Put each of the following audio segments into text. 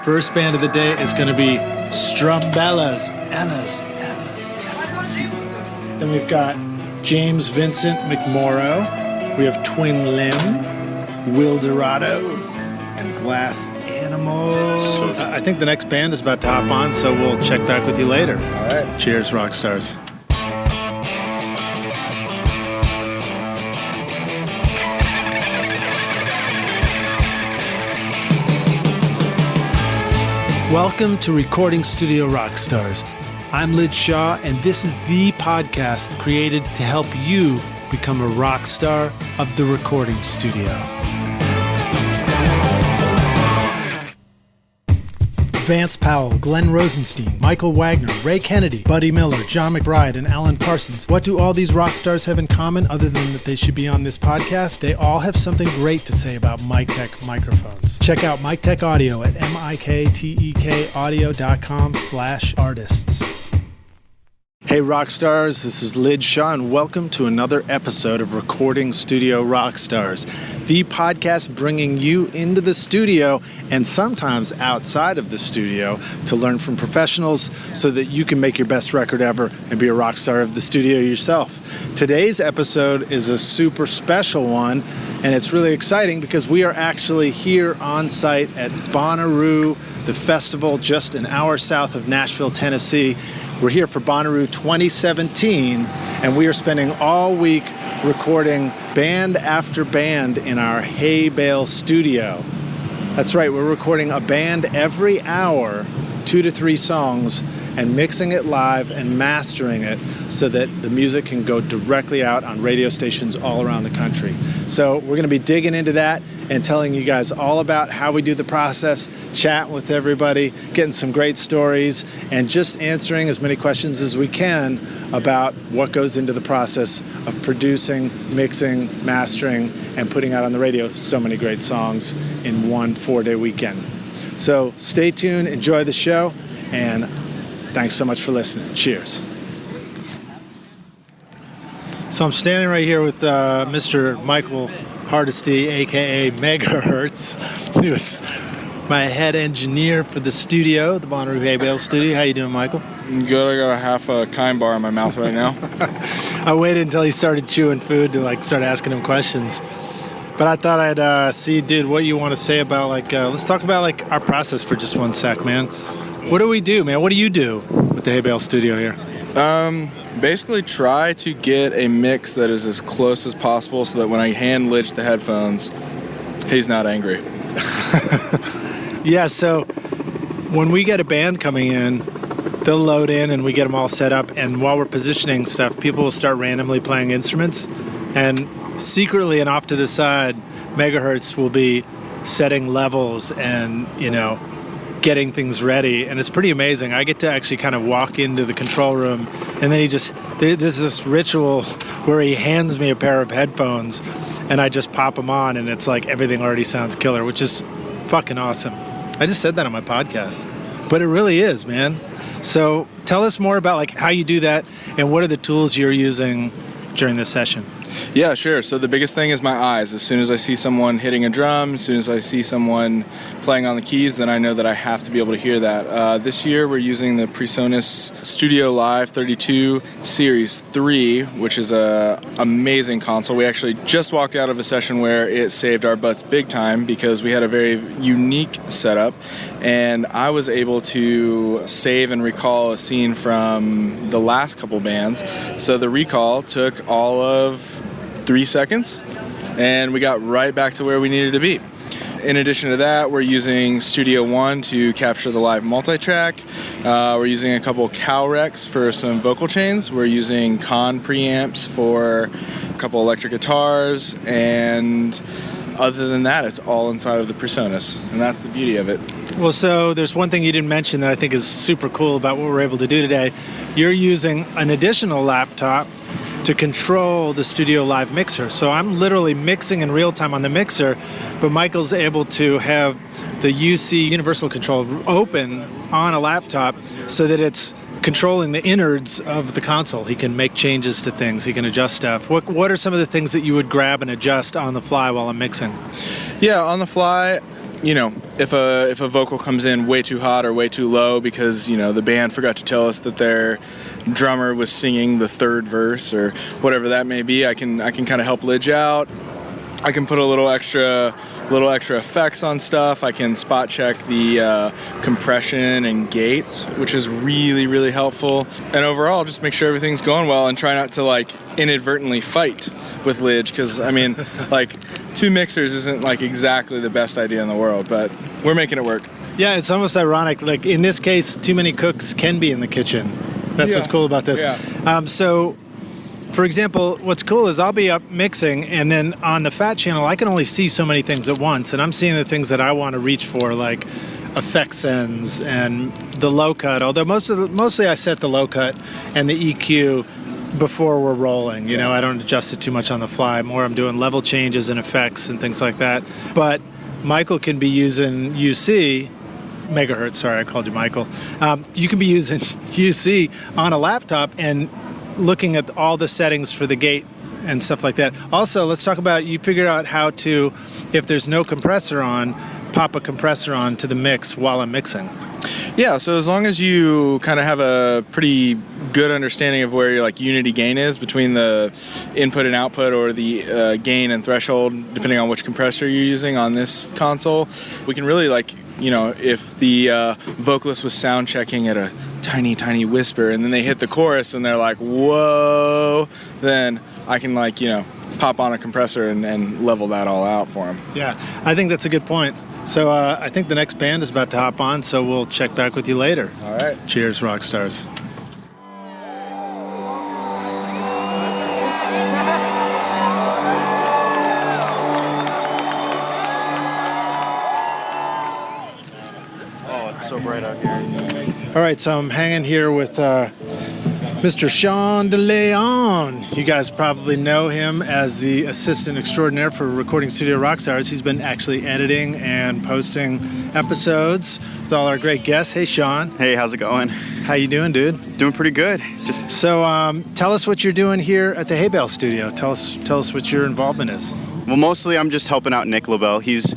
First band of the day is going to be Strumbellas. Ellas. Then we've got James Vincent McMorrow. We have Twin Limb, Will Dorado, and Glass Animals. I think the next band is about to hop on, so we'll check back with you later. All right. Cheers, rock stars. Welcome to Recording Studio Rockstars. I'm Lid Shaw, and this is the podcast created to help you become a rock star of the recording studio. Vance Powell, Glenn Rosenstein, Michael Wagner, Ray Kennedy, Buddy Miller, John McBride, and Alan Parsons. What do all these rock stars have in common other than that they should be on this podcast? They all have something great to say about MikTek microphones. Check out MikTek Audio at miktekaudio.com/artists. Hey rock stars, this is Lid Shaw, and welcome to another episode of Recording Studio Rockstars, the podcast bringing you into the studio and sometimes outside of the studio to learn from professionals so that you can make your best record ever and be a rock star of the studio yourself. Today's episode is a super special one, and it's really exciting because we are actually here on site at Bonnaroo, the festival just an hour south of Nashville, Tennessee. We're here for Bonnaroo 2017, and we are spending all week recording band after band in our Hay Bale Studio. That's right, we're recording a band every hour, 2 to 3 songs, and mixing it live and mastering it so that the music can go directly out on radio stations all around the country. So we're going to be digging into that and telling you guys all about how we do the process, chatting with everybody, getting some great stories, and just answering as many questions as we can about what goes into the process of producing, mixing, mastering, and putting out on the radio so many great songs in one 4-day weekend. So stay tuned, enjoy the show, and thanks so much for listening. Cheers. So I'm standing right here with Mr. Michael Hardesty, a.k.a. Megahertz, who is my head engineer for the studio, the Bonnaroo Hay Bale Studio. How you doing, Michael? Good. I got a half a kind bar in my mouth right now. I waited until he started chewing food to start asking him questions. But I thought I'd see, dude, what you want to say about let's talk about our process for just one sec, man. What do we do, man? What do you do with the Hay Bale Studio here? Basically try to get a mix that is as close as possible so that when I hand Lidge the headphones, he's not angry. Yeah, so when we get a band coming in, they'll load in and we get them all set up, and while we're positioning stuff, people will start randomly playing instruments, and secretly and off to the side, Megahertz will be setting levels and, getting things ready, and it's pretty amazing. I get to actually kind of walk into the control room, and then there's this ritual where he hands me a pair of headphones, and I just pop them on, and it's like everything already sounds killer, which is fucking awesome. I just said that on my podcast, but it really is, man. So tell us more about how you do that, and what are the tools you're using during this session? Yeah, sure. So the biggest thing is my eyes. As soon as I see someone hitting a drum, as soon as I see someone playing on the keys, then I know that I have to be able to hear that. This year we're using the PreSonus Studio Live 32 Series 3, which is an amazing console. We actually just walked out of a session where it saved our butts big time because we had a very unique setup, and I was able to save and recall a scene from the last couple bands. So the recall took all of 3 seconds, and we got right back to where we needed to be. In addition to that, we're using Studio One to capture the live multi-track. We're using a couple Calrecs for some vocal chains. We're using Con preamps for a couple electric guitars, and other than that, it's all inside of the PreSonus, and that's the beauty of it. Well, so there's one thing you didn't mention that I think is super cool about what we're able to do today. You're using an additional laptop to control the Studio Live mixer. So I'm literally mixing in real time on the mixer, but Michael's able to have the UC Universal Control open on a laptop so that it's controlling the innards of the console. He can make changes to things. He can adjust stuff. What are some of the things that you would grab and adjust on the fly while I'm mixing? Yeah, on the fly, if a vocal comes in way too hot or way too low because, the band forgot to tell us that their drummer was singing the third verse or whatever that may be, I can kind of help Lidge out. I can put a little extra effects on stuff. I can spot check the compression and gates, which is really, really helpful. And overall, just make sure everything's going well and try not to inadvertently fight with Lidge, because two mixers isn't exactly the best idea in the world, but we're making it work. Yeah, it's almost ironic. In this case, too many cooks can be in the kitchen. That's what's cool about this. Yeah. So, for example, what's cool is I'll be up mixing, and then on the Fat channel, I can only see so many things at once, and I'm seeing the things that I want to reach for, like effect sends and the low cut. Although mostly I set the low cut and the EQ before we're rolling. I don't adjust it too much on the fly. More I'm doing level changes and effects and things like that. But Michael can be using megahertz. Sorry, I called you Michael. You can be using UC on a laptop and looking at all the settings for the gate and stuff like that. Also, let's talk about, you figure out how to, if there's no compressor on, pop a compressor on to the mix while I'm mixing. Yeah, so as long as you kind of have a pretty good understanding of where your unity gain is between the input and output, or the gain and threshold, depending on which compressor you're using on this console, we can really if the vocalist was sound checking at a tiny, tiny whisper and then they hit the chorus and they're like, whoa, then I can pop on a compressor and level that all out for them. Yeah, I think that's a good point. So I think the next band is about to hop on, so we'll check back with you later. All right. Cheers, rock stars. Oh, it's so bright out here. All right, so I'm hanging here with Mr. Sean DeLeon. You guys probably know him as the assistant extraordinaire for Recording Studio Rockstars. He's been actually editing and posting episodes with all our great guests. Hey, Sean. Hey, how's it going? How you doing, dude? Doing pretty good. So tell us what you're doing here at the Hay Bale Studio. Tell us what your involvement is. Well, mostly I'm just helping out Nick LaBelle. He's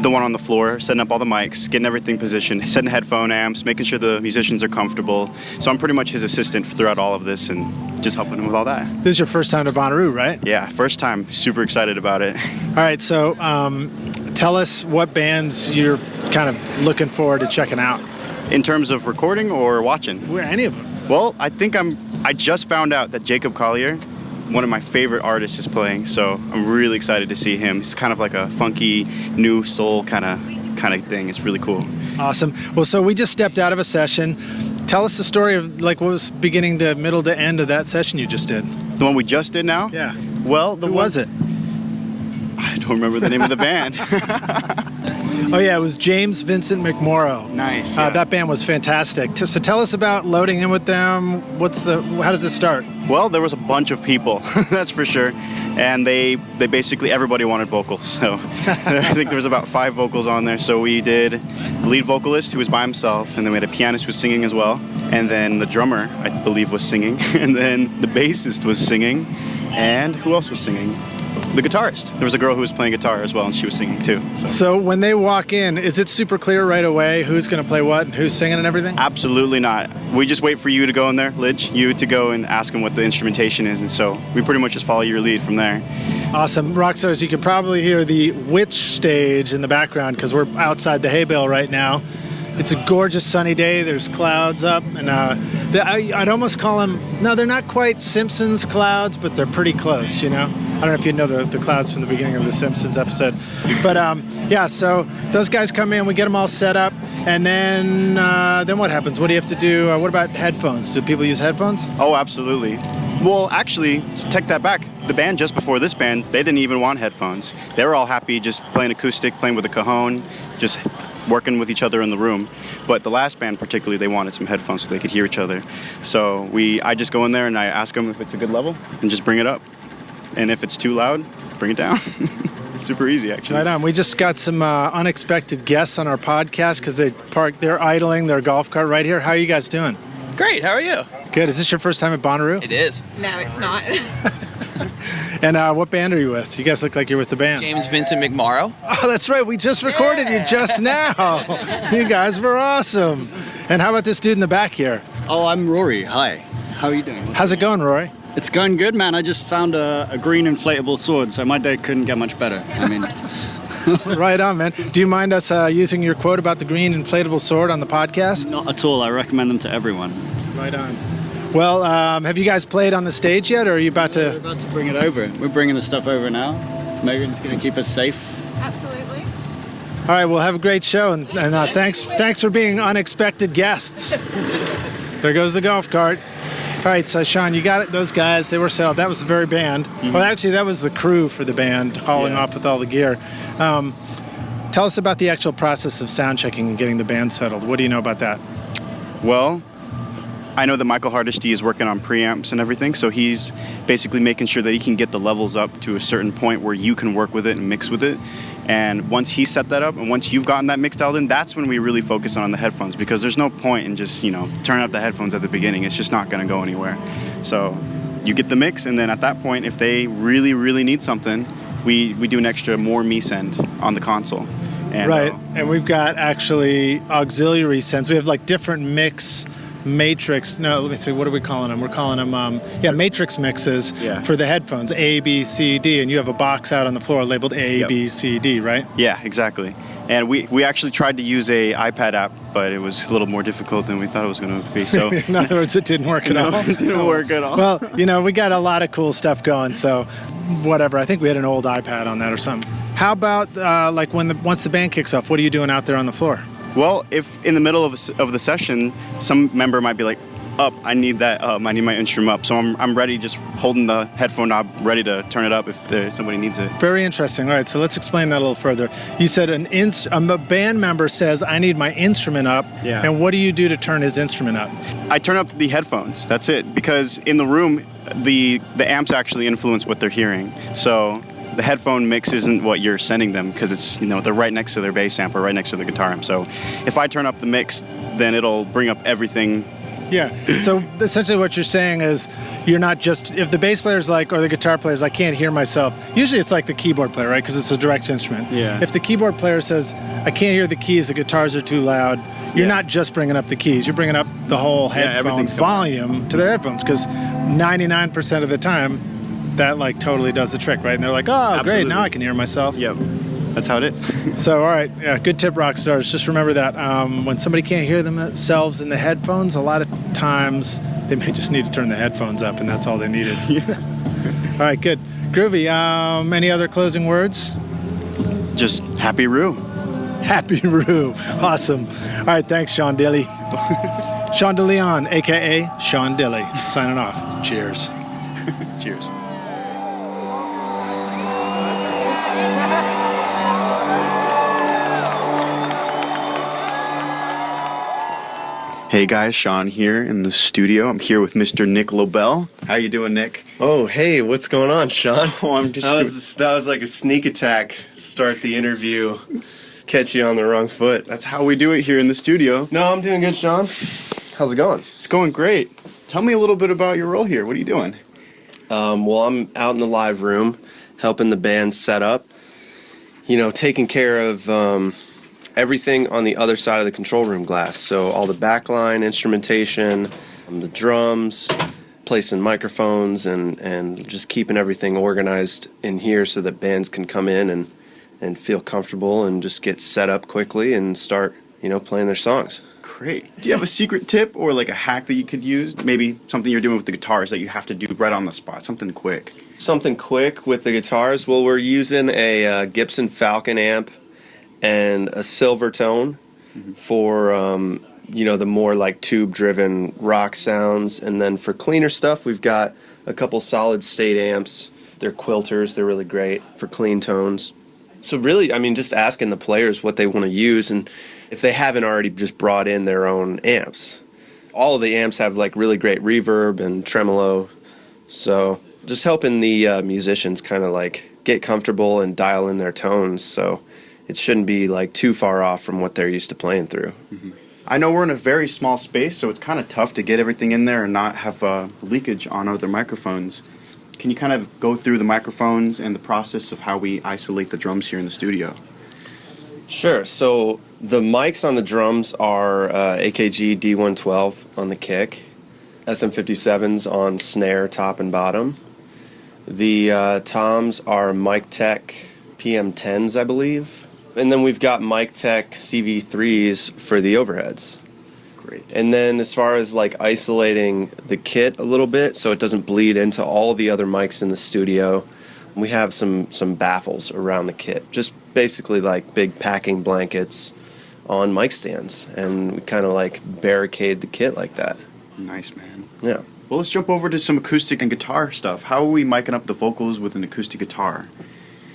the one on the floor, setting up all the mics, getting everything positioned, setting headphone amps, making sure the musicians are comfortable. So I'm pretty much his assistant throughout all of this and just helping him with all that. This is your first time to Bonnaroo, right? Yeah, first time. Super excited about it. All right, so tell us what bands you're kind of looking forward to checking out. In terms of recording or watching? Any of them. Well, I just found out that Jacob Collier, one of my favorite artists, is playing, so I'm really excited to see him. He's kind of like a funky new soul kind of thing. It's really cool. Awesome. Well, so we just stepped out of a session. Tell us the story of what was beginning to middle to end of that session you just did. The one we just did now? Yeah. Well, Who was it? I don't remember the name of the band. Oh yeah, it was James Vincent McMorrow. Nice. Yeah. That band was fantastic. So tell us about loading in with them. How does this start? Well, there was a bunch of people, that's for sure, and they basically, everybody wanted vocals. So I think there was about 5 vocals on there. So we did the lead vocalist, who was by himself, and then we had a pianist who was singing as well, and then the drummer, I believe, was singing, and then the bassist was singing, and who else was singing? The guitarist. There was a girl who was playing guitar as well, and she was singing too. So when they walk in, is it super clear right away who's going to play what and who's singing and everything? Absolutely not. We just wait for you to go in there, Lidge, you to go and ask them what the instrumentation is, and so we pretty much just follow your lead from there. Awesome. Rockstars, you can probably hear the Witch stage in the background because we're outside the Hay Bale right now. It's a gorgeous sunny day. There's clouds up, and I'd almost call them, no, they're not quite Simpsons clouds, but they're pretty close, I don't know if you know the clouds from the beginning of the Simpsons episode. But yeah, so those guys come in, we get them all set up, and then what happens? What do you have to do? What about headphones? Do people use headphones? Oh, absolutely. Well, actually, take that back. The band just before this band, they didn't even want headphones. They were all happy just playing acoustic, playing with a cajon, just working with each other in the room. But the last band particularly, they wanted some headphones so they could hear each other. So I just go in there and I ask them if it's a good level and just bring it up. And if it's too loud, bring it down. It's super easy, actually. Right on. We just got some unexpected guests on our podcast because they're idling their golf cart right here. How are you guys doing? Great. How are you? Good. Is this your first time at Bonnaroo? It is. No, it's not. And what band are you with? You guys look like you're with the band. James Vincent McMorrow. Oh, that's right. We just recorded you just now. You guys were awesome. And how about this dude in the back here? Oh, I'm Rory. Hi. How are you doing? How's it going, Rory? It's going good, man. I just found a green inflatable sword, so my day couldn't get much better. I mean... Right on, man. Do you mind us using your quote about the green inflatable sword on the podcast? Not at all. I recommend them to everyone. Right on. Well, have you guys played on the stage yet, or are you about to... We're about to bring it over. We're bringing the stuff over now. Megan's going to keep us safe. Absolutely. All right, well, have a great show, and thanks for being unexpected guests. There goes the golf cart. All right, so Sean, you got it. Those guys, they were settled. That was the very band. Mm-hmm. Well, actually, that was the crew for the band hauling off with all the gear. Tell us about the actual process of sound checking and getting the band settled. What do you know about that? Well, I know that Michael Hardesty is working on preamps and everything, so he's basically making sure that he can get the levels up to a certain point where you can work with it and mix with it. And once he set that up and once you've gotten that mix dialed in, that's when we really focus on the headphones, because there's no point in just, turning up the headphones at the beginning. It's just not going to go anywhere. So you get the mix, and then at that point, if they really, really need something, we do an extra more me send on the console. And, right, and we've got actually auxiliary sends. We have like different mix matrix. No, let me see. What are we calling them? We're calling them, matrix mixes for the headphones. A, B, C, D, and you have a box out on the floor labeled A, B, C, D, right? Yeah, exactly. And we actually tried to use a iPad app, but it was a little more difficult than we thought it was going to be. So in other words, it didn't work at all. It didn't work at all. Well, we got a lot of cool stuff going. So whatever. I think we had an old iPad on that or something. How about once the band kicks off? What are you doing out there on the floor? Well, if in the middle of the session, some member might be like, I need that I need my instrument up. So I'm ready, just holding the headphone knob, ready to turn it up if somebody needs it. Very interesting. All right, so let's explain that a little further. You said a band member says, I need my instrument up. Yeah. And what do you do to turn his instrument up? I turn up the headphones. That's it. Because in the room, the amps actually influence what they're hearing. So the headphone mix isn't what you're sending them, because it's, they're right next to their bass amp or right next to their guitar amp. So if I turn up the mix, then it'll bring up everything. Yeah. So essentially what you're saying is you're not just, if the bass player's or the guitar player's, I can't hear myself. Usually it's like the keyboard player, right? Because it's a direct instrument. Yeah. If the keyboard player says, I can't hear the keys, the guitars are too loud, you're not just bringing up the keys. You're bringing up the whole headphone volume to their headphones, because 99% of the time, that totally does the trick, right? And they're like, oh, Absolutely. Great, now I can hear myself. Yep. That's how it is. So, all right, good tip, rock stars. Just remember that when somebody can't hear themselves in the headphones, a lot of times they may just need to turn the headphones up, and that's all they needed. All right, good. Groovy. Any other closing words? Just happy Roo. Happy Roo. Awesome. All right, thanks, Sean Dilly. Sean DeLeon, a.k.a. Sean Dilly, signing off. Cheers. Cheers. Hey guys, Sean here in the studio. I'm here with Mr. Nick Lobel. How you doing, Nick? Oh, hey, what's going on, Sean? Oh, I'm just that was like a sneak attack. Start the interview, catch you on the wrong foot. That's how we do it here in the studio. No, I'm doing good, Sean. How's it going? It's going great. Tell me a little bit about your role here. What are you doing? Well, I'm out in the live room, helping the band set up. Taking care of everything on the other side of the control room glass. So all the backline instrumentation, the drums, placing microphones, and just keeping everything organized in here so that bands can come in and feel comfortable and just get set up quickly and start, playing their songs. Great. Do you have a secret tip or a hack that you could use? Maybe something you're doing with the guitars that you have to do right on the spot, something quick. Something quick with the guitars? Well, we're using a Gibson Falcon amp and a Silvertone for, the more tube-driven rock sounds. And then for cleaner stuff, we've got a couple solid-state amps. They're quilters. They're really great for clean tones. So really, just asking the players what they want to use, and if they haven't already just brought in their own amps. All of the amps have really great reverb and tremolo. So just helping the musicians kind of get comfortable and dial in their tones. So it shouldn't be too far off from what they're used to playing through. Mm-hmm. I know we're in a very small space, so it's kind of tough to get everything in there and not have leakage on other microphones. can you kind of go through the microphones and the process of how we isolate the drums here in the studio? Sure. So the mics on the drums are AKG D112 on the kick, SM57s on snare, top and bottom. The toms are Mic Tech PM10s, I believe. And then we've got Mic Tech CV3s for the overheads. Great. And then as far as like isolating the kit a little bit so it doesn't bleed into all the other mics in the studio, we have some baffles around the kit. Just basically like big packing blankets on mic stands. And we kind of like barricade the kit like that. Nice, man. Yeah. Well, let's jump over to some acoustic and guitar stuff. How are we micing up the vocals with an acoustic guitar?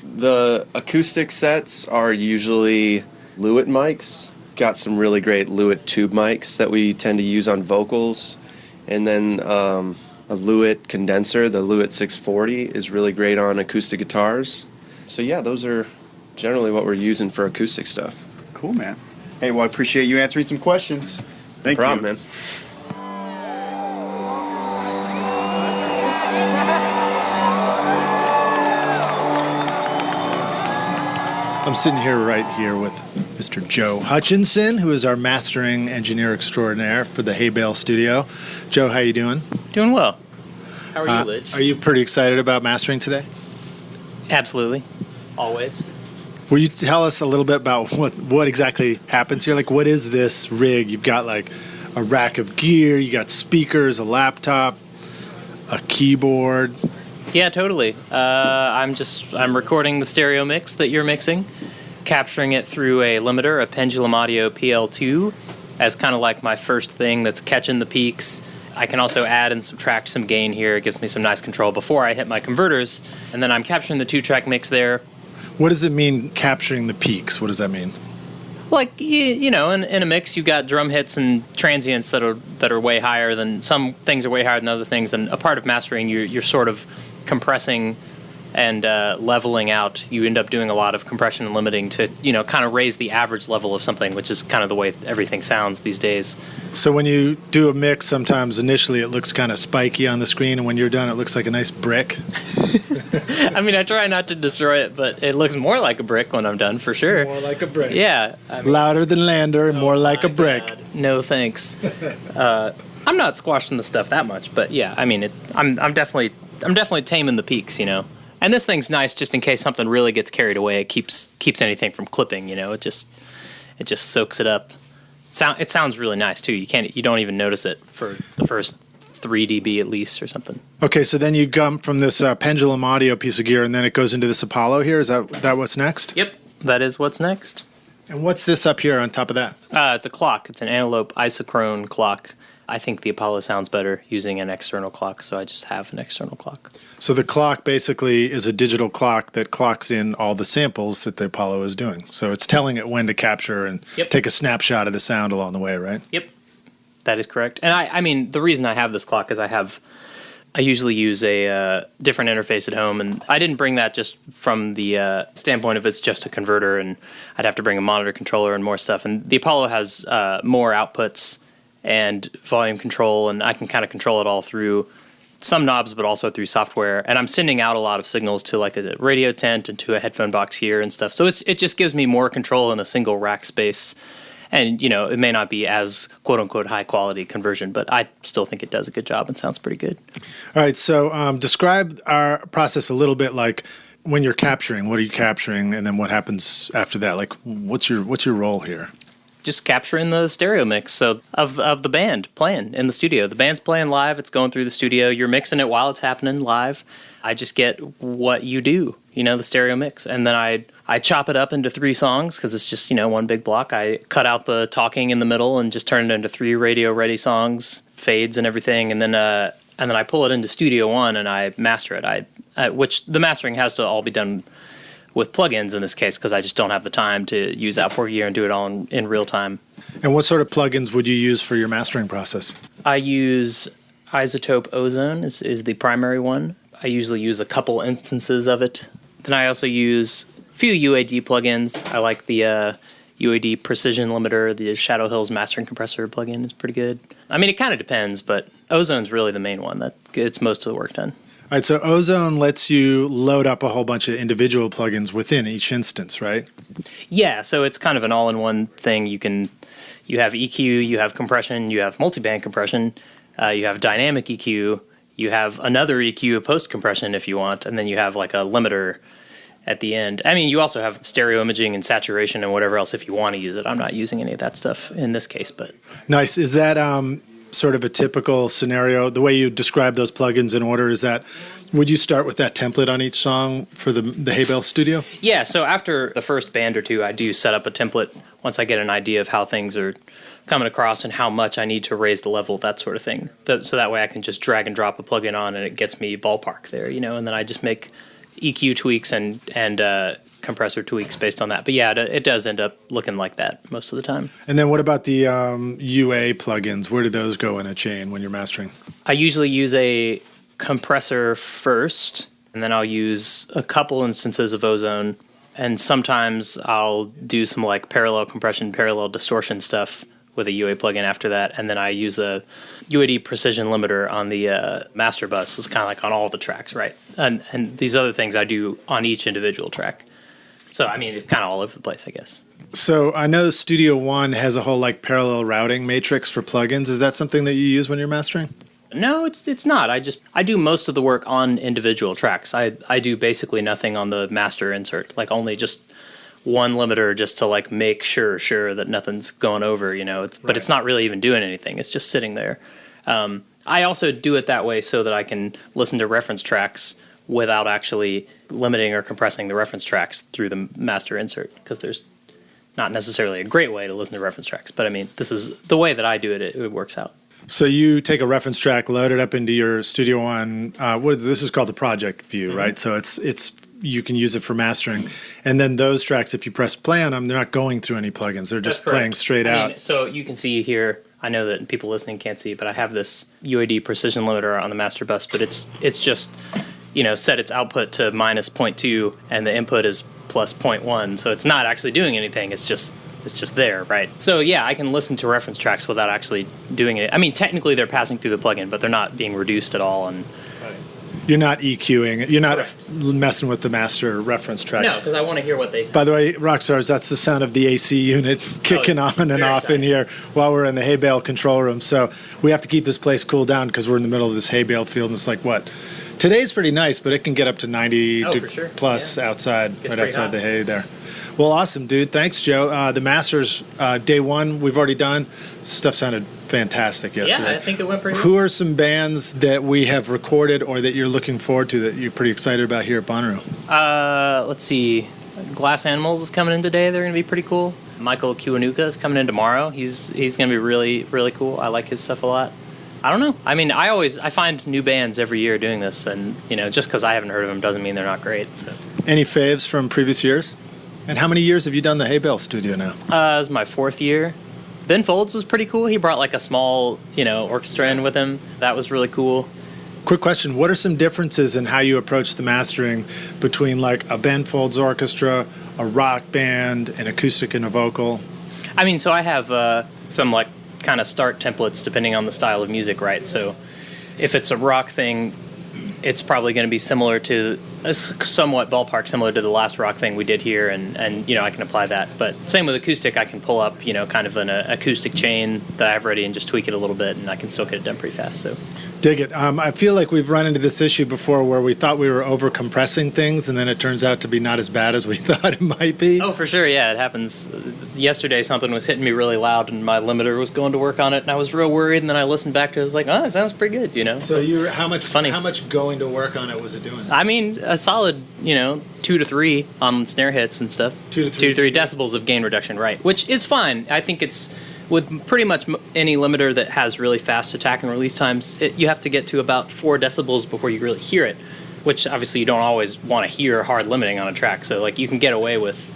The acoustic sets are usually Lewitt mics. Got some really great Lewitt tube mics that we tend to use on vocals. And then a Lewitt condenser, the Lewitt 640, is really great on acoustic guitars. So yeah, those are generally what we're using for acoustic stuff. Cool, man. Hey, well, I appreciate you answering some questions. Thank No problem, you. man. I'm sitting here right here with Mr. Joe Hutchinson, who is our mastering engineer extraordinaire for the Hay Bale Studio. Joe, how you doing? Doing well. How are you, Lidge? Are you pretty excited about mastering today? Absolutely. Always. Will you tell us a little bit about what exactly happens here? Like, what is this rig? You've got like a rack of gear, you got speakers, a laptop, a keyboard. Yeah, totally. I'm recording the stereo mix that you're mixing, capturing it through a limiter, a Pendulum Audio PL2, as kind of like my first thing that's catching the peaks. I can also add and subtract some gain here. It gives me some nice control before I hit my converters. And then I'm capturing the 2-track mix there. What does it mean capturing the peaks? What does that mean? Like, you know, in a mix, you got drum hits and transients that are way higher than some things are way higher than other things. And a part of mastering, you're sort of compressing and leveling out. You end up doing a lot of compression and limiting to, you know, kind of raise the average level of something, which is kind of the way everything sounds these days. So when you do a mix, sometimes initially it looks kind of spiky on the screen, and when you're done, it looks like a nice brick. I mean, I try not to destroy it, but it looks more like a brick when I'm done, for sure. More like a brick. Yeah. I mean, Louder than Lander and more like a brick. God. No thanks. I'm not squashing the stuff that much, but yeah, I mean, I'm definitely taming the peaks, you know. And this thing's nice just in case something really gets carried away. It keeps anything from clipping, you know. It just soaks it up. It sounds really nice too. You don't even notice it for the first 3 dB at least or something. Okay, so then you come from this Pendulum Audio piece of gear, and then it goes into this Apollo here. Is that what's next? Yep, that is what's next. And what's this up here on top of that? It's a clock. It's an Antelope isochrone clock. I think the Apollo sounds better using an external clock, so I just have an external clock. So the clock basically is a digital clock that clocks in all the samples that the Apollo is doing. So it's telling it when to capture and take a snapshot of the sound along the way, right? Yep, that is correct. And I mean, the reason I have this clock is I usually use a different interface at home, and I didn't bring that just from the standpoint of it's just a converter, and I'd have to bring a monitor controller and more stuff. And the Apollo has more outputs and volume control, and I can kind of control it all through some knobs, but also through software. And I'm sending out a lot of signals to like a radio tent and to a headphone box here and stuff. So it just gives me more control in a single rack space. And, you know, it may not be as quote-unquote high-quality conversion, but I still think it does a good job and sounds pretty good. All right, so describe our process a little bit, like when you're capturing, what are you capturing, and then what happens after that? Like, what's your role here? Just capturing the stereo mix of the band playing in the studio. The band's playing live. It's going through the studio. You're mixing it while it's happening live. I just get what you do, you know, the stereo mix. And then I chop it up into 3 songs because it's just, you know, one big block. I cut out the talking in the middle and just turn it into 3 radio-ready songs, fades and everything. And then I pull it into Studio One and I master it. Which the mastering has to all be done with plugins in this case because I just don't have the time to use outboard gear and do it all in real time. And what sort of plugins would you use for your mastering process? I use Isotope Ozone is the primary one. I usually use a couple instances of it. Then I also use a few UAD plugins. I like the UAD Precision Limiter. The Shadow Hills Mastering Compressor plugin is pretty good. I mean, it kind of depends, but Ozone's really the main one that gets most of the work done. All right, so Ozone lets you load up a whole bunch of individual plugins within each instance, right? Yeah, so it's kind of an all-in-one thing. You have EQ, you have compression, you have multiband compression, you have dynamic EQ, you have another EQ post-compression if you want, and then you have like a limiter at the end. I mean, you also have stereo imaging and saturation and whatever else if you want to use it. I'm not using any of that stuff in this case, but... Nice. Is that sort of a typical scenario? The way you describe those plugins in order, is that, would you start with that template on each song for the Hay Bale Studio? Yeah, so after the first band or two, I do set up a template once I get an idea of how things are coming across and how much I need to raise the level, that sort of thing. So that way I can just drag and drop a plugin on and it gets me ballpark there, and then I just make EQ tweaks and compressor tweaks based on that. But yeah, it does end up looking like that most of the time. And then what about the UA plugins? Where do those go in a chain when you're mastering? I usually use a compressor first, and then I'll use a couple instances of Ozone, and sometimes I'll do some like parallel compression, parallel distortion stuff with a UA plugin after that, and then I use a UAD precision limiter on the master bus. It's kind of like on all the tracks, right? And these other things I do on each individual track. So, I mean, it's kind of all over the place, I guess. So I know Studio One has a whole like parallel routing matrix for plugins. Is that something that you use when you're mastering? No, it's not. I do most of the work on individual tracks. I do basically nothing on the master insert, like only just one limiter just to like make sure that nothing's going over, but it's not really even doing anything. It's just sitting there. I also do it that way so that I can listen to reference tracks without actually limiting or compressing the reference tracks through the master insert, because there's not necessarily a great way to listen to reference tracks. But I mean, this is the way that I do it. It works out. So you take a reference track, load it up into your Studio One. This is called the project view, right? So it's you can use it for mastering, and then those tracks, if you press play on them, they're not going through any plugins. They're just playing straight out. So you can see here. I know that people listening can't see, but I have this UAD precision limiter on the master bus, but it's just set its output to minus 0.2 and the input is plus 0.1, so it's not actually doing anything. It's just there, right? So yeah, I can listen to reference tracks without actually doing it. I mean, technically they're passing through the plugin, but they're not being reduced at all. And you're not EQing. You're not messing with the master reference track. No, because I want to hear what they say. By the way, Rockstars, that's the sound of the AC unit kicking on and off in here while we're in the hay bale control room. So we have to keep this place cooled down because we're in the middle of this hay bale field, and it's like what? Today's pretty nice, but it can get up to 90 plus outside, right outside the hay there. Well, awesome, dude. Thanks, Joe. The Masters, day one, we've already done. Stuff sounded fantastic yesterday. Yeah, I think it went pretty well. Who are some bands that we have recorded or that you're looking forward to that you're pretty excited about here at Bonnaroo? Let's see. Glass Animals is coming in today. They're going to be pretty cool. Michael Kiwanuka is coming in tomorrow. He's going to be really, really cool. I like his stuff a lot. I don't know. I mean, I find new bands every year doing this, and just because I haven't heard of them doesn't mean they're not great. So. Any faves from previous years? And how many years have you done the Hay Bale Studio now? This is my 4th year. Ben Folds was pretty cool. He brought like a small, orchestra in with him. That was really cool. Quick question: what are some differences in how you approach the mastering between like a Ben Folds orchestra, a rock band, an acoustic, and a vocal? I mean, so I have some like kind of start templates depending on the style of music, right? So if it's a rock thing, it's probably going to be similar to somewhat ballpark similar to the last rock thing we did here, and I can apply that. But same with acoustic, I can pull up kind of an acoustic chain that I have ready and just tweak it a little bit, and I can still get it done pretty fast. So dig it. I feel like we've run into this issue before where we thought we were over compressing things, and then it turns out to be not as bad as we thought it might be. Oh, for sure. Yeah, it happens. Yesterday something was hitting me really loud and my limiter was going to work on it, and I was real worried, and then I listened back to it. I was like, oh, it sounds pretty good, So how much going to work on it was it doing? I mean, a solid 2 to 3 on snare hits and stuff. 2 to 3 decibels of gain reduction, right? Which is fine. I think it's with pretty much any limiter that has really fast attack and release times, you have to get to about 4 decibels before you really hear it, which obviously you don't always want to hear hard limiting on a track. So like you can get away with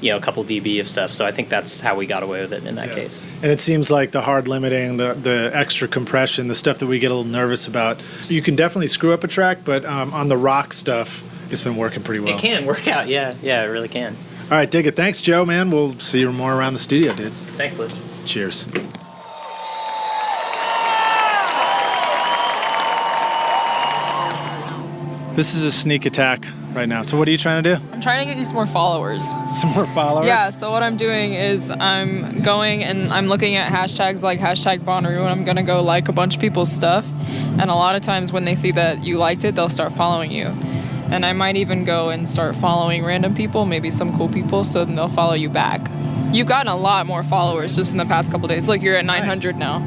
a couple dB of stuff. So I think that's how we got away with it in that case. And it seems like the hard limiting, the extra compression, the stuff that we get a little nervous about, you can definitely screw up a track, but on the rock stuff, it's been working pretty well. It can work out, yeah, it really can. All right, dig it. Thanks, Joe, man. We'll see you more around the studio, dude. Thanks, Liz. Cheers. This is a sneak attack right now. So what are you trying to do? I'm trying to get you some more followers. Some more followers? Yeah, so what I'm doing is I'm going and I'm looking at hashtags like hashtag Bonnaroo, and I'm going to go like a bunch of people's stuff. And a lot of times when they see that you liked it, they'll start following you. And I might even go and start following random people, maybe some cool people, so then they'll follow you back. You've gotten a lot more followers just in the past couple days. Look, you're at 900 now.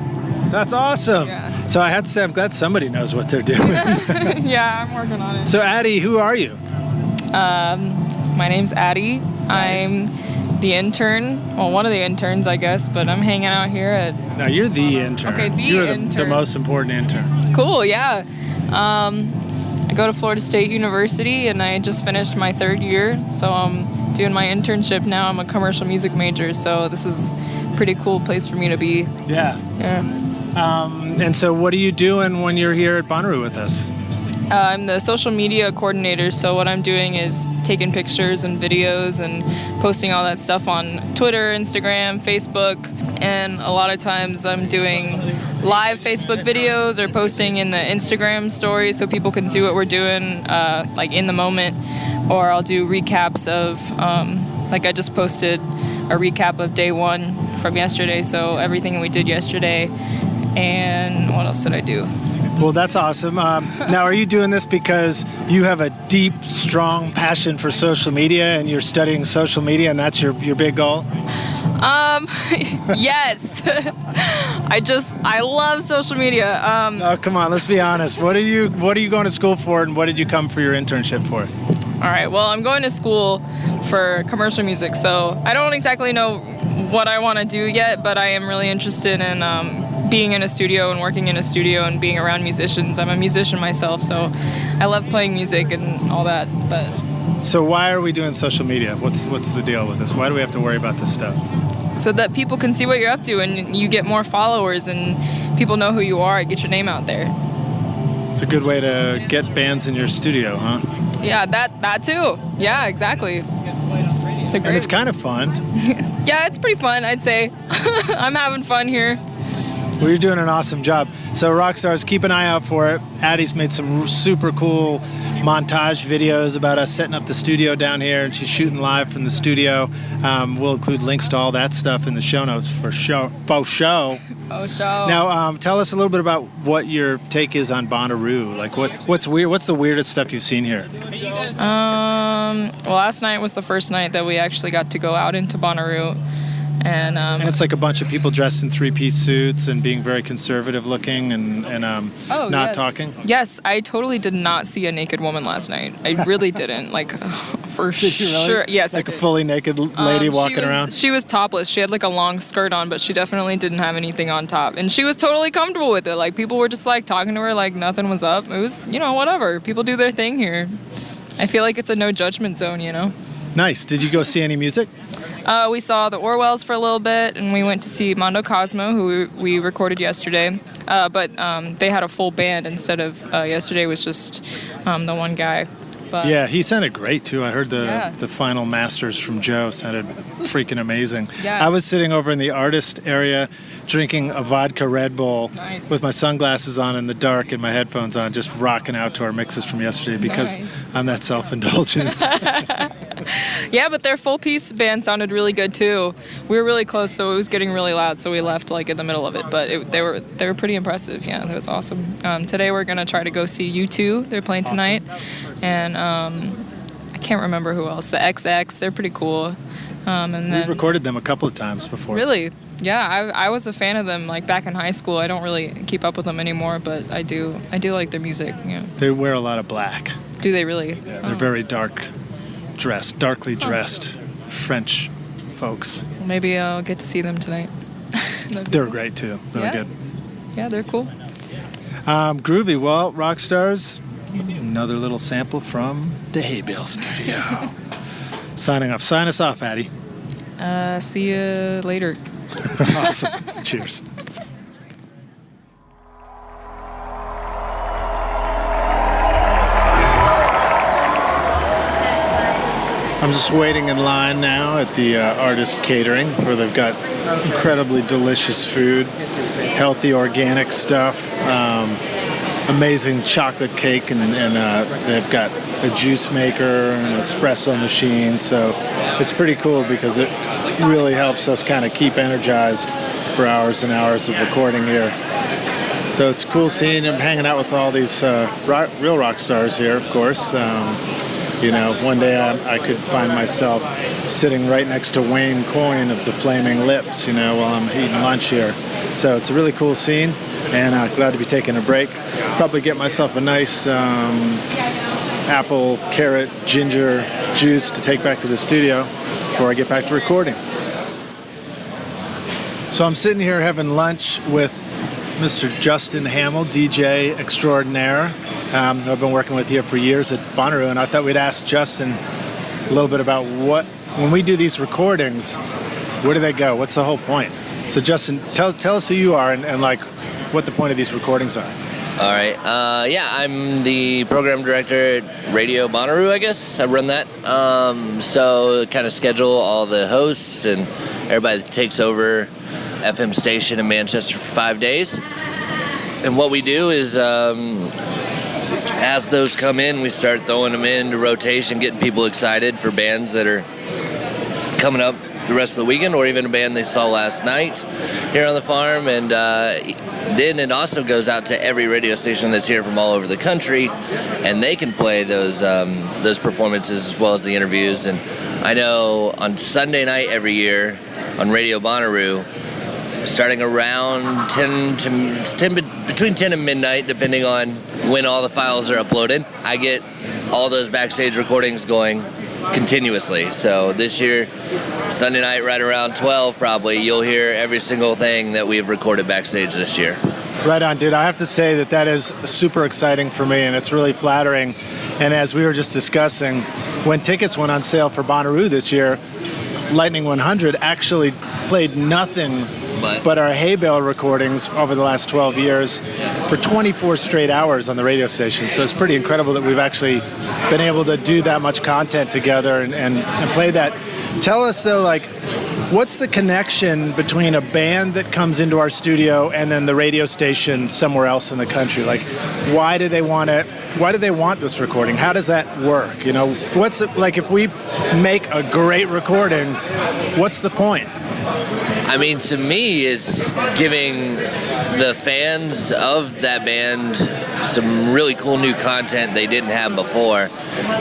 That's awesome. Yeah. So I have to say, I'm glad somebody knows what they're doing. Yeah, I'm working on it. So Addie, who are you? My name's Addie. Nice. I'm the intern. Well, one of the interns, I guess, but I'm hanging out here at... No, you're the intern. Okay, you're the intern. most important intern. Cool, yeah. I go to Florida State University, and I just finished my 3rd year, so I'm doing my internship now. I'm a commercial music major, so this is a pretty cool place for me to be. Yeah. Yeah. And so what are you doing when you're here at Bonnaroo with us? I'm the social media coordinator, so what I'm doing is taking pictures and videos and posting all that stuff on Twitter, Instagram, Facebook, and a lot of times I'm doing live Facebook videos or posting in the Instagram stories so people can see what we're doing, like in the moment, or I'll do recaps of, like I just posted a recap of day 1 from yesterday, so everything we did yesterday, and what else did I do? Well, that's awesome. Now, are you doing this because you have a deep, strong passion for social media and you're studying social media and that's your big goal? Yes. I love social media. Oh, come on, let's be honest. What are you going to school for and what did you come for your internship for? All right, well, I'm going to school for commercial music, so I don't exactly know what I want to do yet, but I am really interested in being in a studio and working in a studio and being around musicians. I'm a musician myself, so I love playing music and all that. But so why are we doing social media? What's the deal with this? Why do we have to worry about this stuff? so that people can see what you're up to and you get more followers and people know who you are and get your name out there. It's a good way to get bands in your studio, huh? Yeah, that too. Yeah, exactly. It's a great. And it's kind of fun. Yeah, it's pretty fun, I'd say. I'm having fun here. Well, you're doing an awesome job. So Rockstars, keep an eye out for it. Addie's made some super cool montage videos about us setting up the studio down here, and she's shooting live from the studio. We'll include links to all that stuff in the show notes for show. Oh, show. Now, tell us a little bit about what your take is on Bonnaroo. Like, what's weird? What's the weirdest stuff you've seen here? Well, last night was the first night that we actually got to go out into Bonnaroo. And it's like a bunch of people dressed in three-piece suits and being very conservative looking and not talking. Yes, I totally did not see a naked woman last night. I really didn't. Like, for Did you really? sure. Yes, like I a did. fully naked lady walking around? She was topless. She had like a long skirt on, but she definitely didn't have anything on top. And she was totally comfortable with it. Like, people were just like talking to her like nothing was up. It was, whatever. People do their thing here. I feel like it's a no judgment zone, Nice. Did you go see any music? We saw the Orwells for a little bit, and we went to see Mondo Cosmo, who we recorded yesterday. But they had a full band instead of yesterday was just the one guy. But Yeah, he sounded great too. I heard the final masters from Joe sounded freaking amazing. Yeah. I was sitting over in the artist area drinking a vodka Red Bull Nice. with my sunglasses on in the dark and my headphones on, just rocking out to our mixes from yesterday because Nice. I'm that self-indulgent. Yeah, but their full piece band sounded really good too. We were really close, so it was getting really loud. So we left like in the middle of it, but they were pretty impressive. Yeah, it was awesome. Today we're gonna try to go see U2. They're playing tonight, and I can't remember who else. The XX, they're pretty cool. And We've then recorded them a couple of times before. really, yeah, I was a fan of them like back in high school. I don't really keep up with them anymore, but I do like their music. Yeah. They wear a lot of black. Do they really? Yeah, they're very darkly dressed French folks. Well, maybe I'll get to see them tonight. They're great too. Really Yeah. good. Yeah, they're cool. Groovy. Well, Rockstars, another little sample from the Hay Bale Studio. Signing off. Sign us off, Addie. See you later. Awesome. Cheers. I'm just waiting in line now at the Artist Catering, where they've got incredibly delicious food, healthy organic stuff. amazing chocolate cake, and they've got a juice maker and an espresso machine. So it's pretty cool because it really helps us kind of keep energized for hours and hours of recording here. So it's cool seeing him hanging out with all these real rock stars here, of course. One day I could find myself sitting right next to Wayne Coyne of the Flaming Lips, while I'm eating lunch here. So it's a really cool scene, and glad to be taking a break. Probably get myself a nice apple, carrot, ginger juice to take back to the studio before I get back to recording. So I'm sitting here having lunch with Mr. Justin Hamill, DJ extraordinaire, who I've been working with here for years at Bonnaroo, and I thought we'd ask Justin a little bit about when we do these recordings, where do they go? What's the whole point? So Justin, tell us who you are and like what the point of these recordings are. All right. I'm the program director at Radio Bonnaroo, I guess. I run that. So kind of schedule all the hosts and everybody that takes over FM station in Manchester for 5 days. And what we do is, as those come in, we start throwing them into rotation, getting people excited for bands that are coming up the rest of the weekend, or even a band they saw last night here on the farm. And then it also goes out to every radio station that's here from all over the country, and they can play those performances as well as the interviews. And I know on Sunday night every year on Radio Bonnaroo, starting around between 10 and midnight, depending on when all the files are uploaded, I get all those backstage recordings going continuously. So this year, Sunday night right around 12 probably, you'll hear every single thing that we've recorded backstage this year. Right on, dude. I have to say that is super exciting for me, and it's really flattering. And as we were just discussing, when tickets went on sale for Bonnaroo this year, Lightning 100 actually played nothing but our Hay Bale recordings over the last 12 years for 24 straight hours on the radio station. So it's pretty incredible that we've actually been able to do that much content together and play that. Tell us, though, like, what's the connection between a band that comes into our studio and then the radio station somewhere else in the country? Like, why do they want this recording? How does that work? What's it like if we make a great recording? What's the point? I mean, to me, it's giving the fans of that band some really cool new content they didn't have before.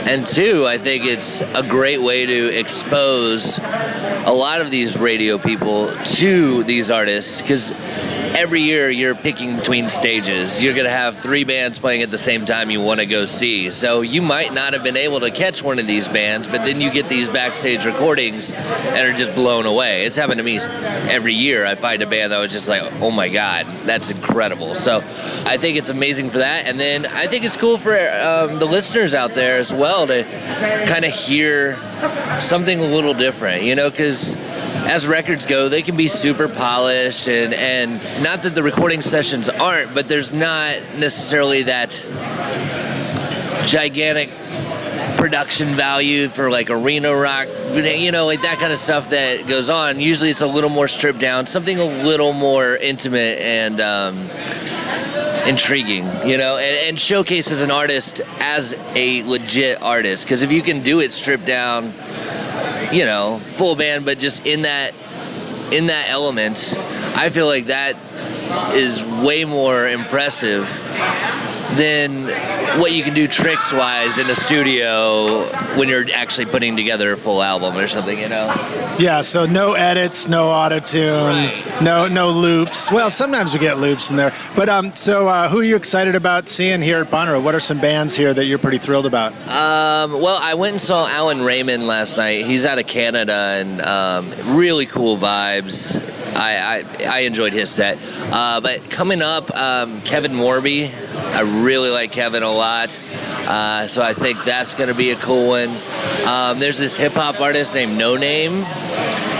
And two, I think it's a great way to expose a lot of these radio people to these artists, because every year you're picking between stages. You're going to have 3 bands playing at the same time you want to go see. So you might not have been able to catch one of these bands, but then you get these backstage recordings and are just blown away. It's happened to me every year. I find a band that was just like, oh my God, that's incredible. So I think it's amazing for that. And then I think it's cool for the listeners out there as well to kind of hear something a little different, because as records go, they can be super polished, and not that the recording sessions aren't, but there's not necessarily that gigantic production value for like arena rock, like that kind of stuff that goes on. Usually it's a little more stripped down, something a little more intimate and intriguing, and showcases an artist as a legit artist. Because if you can do it stripped down, full band, but just in that element, I feel like that is way more impressive than what you can do tricks-wise in a studio when you're actually putting together a full album or something, Yeah, so no edits, no auto-tune, right. no loops. Well, sometimes we get loops in there. But so who are you excited about seeing here at Bonnaroo? What are some bands here that you're pretty thrilled about? Well, I went and saw Alan Raymond last night. He's out of Canada, and really cool vibes. I enjoyed his set. But coming up, Kevin Morby. I really like Kevin a lot. So I think that's going to be a cool one. There's this hip-hop artist named No Name,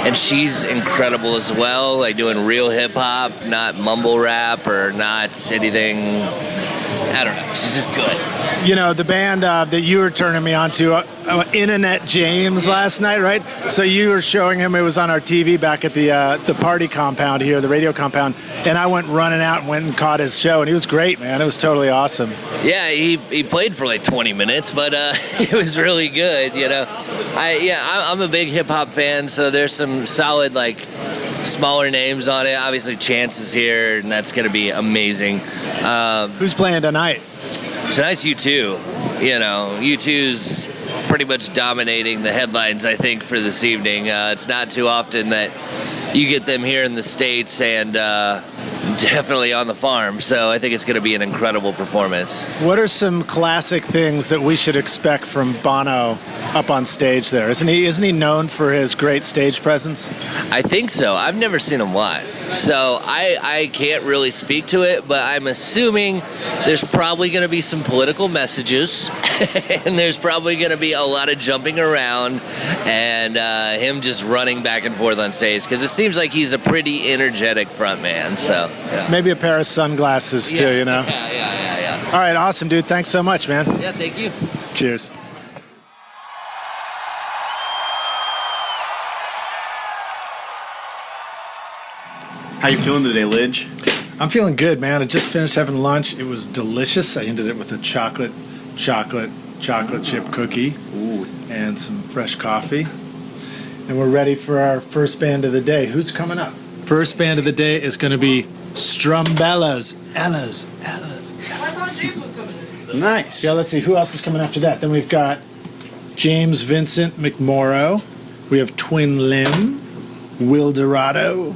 and she's incredible as well, like doing real hip-hop, not mumble rap or not anything I don't know. She's just good. You know, the band that you were turning me on to, Internet James, last night, right? So you were showing him, it was on our TV back at the party compound here, the radio compound, and I went running out and went and caught his show, and he was great, man. It was totally awesome. Yeah, he played for like 20 minutes, but it was really good, you know. I'm a big hip-hop fan, so there's some solid, like, smaller names on it. Obviously, Chance is here, and that's going to be amazing. Who's playing tonight? Tonight's U2. You know, U2's pretty much dominating the headlines, I think, for this evening. It's not too often that you get them here in the States and definitely on the farm, so I think it's going to be an incredible performance. What are some classic things that we should expect from Bono up on stage there? Isn't he known for his great stage presence? I think so. I've never seen him live, so I can't really speak to it, but I'm assuming there's probably going to be some political messages and there's probably going to be a lot of jumping around and him just running back and forth on stage, because it seems like he's a pretty energetic front man. So yeah. Maybe a pair of sunglasses too, you know? Yeah. All right, awesome, dude. Thanks so much, man. Yeah, thank you. Cheers. How you feeling today, Lidge? I'm feeling good, man. I just finished having lunch. It was delicious. I ended it with a chocolate chip cookie. Ooh. And some fresh coffee. And we're ready for our first band of the day. Who's coming up? First band of the day is going to be Strumbellas. Ellas. I thought James was coming in. Nice. Yeah, let's see. Who else is coming after that? Then we've got James Vincent McMorrow. We have Twin Limb, Will Dorado,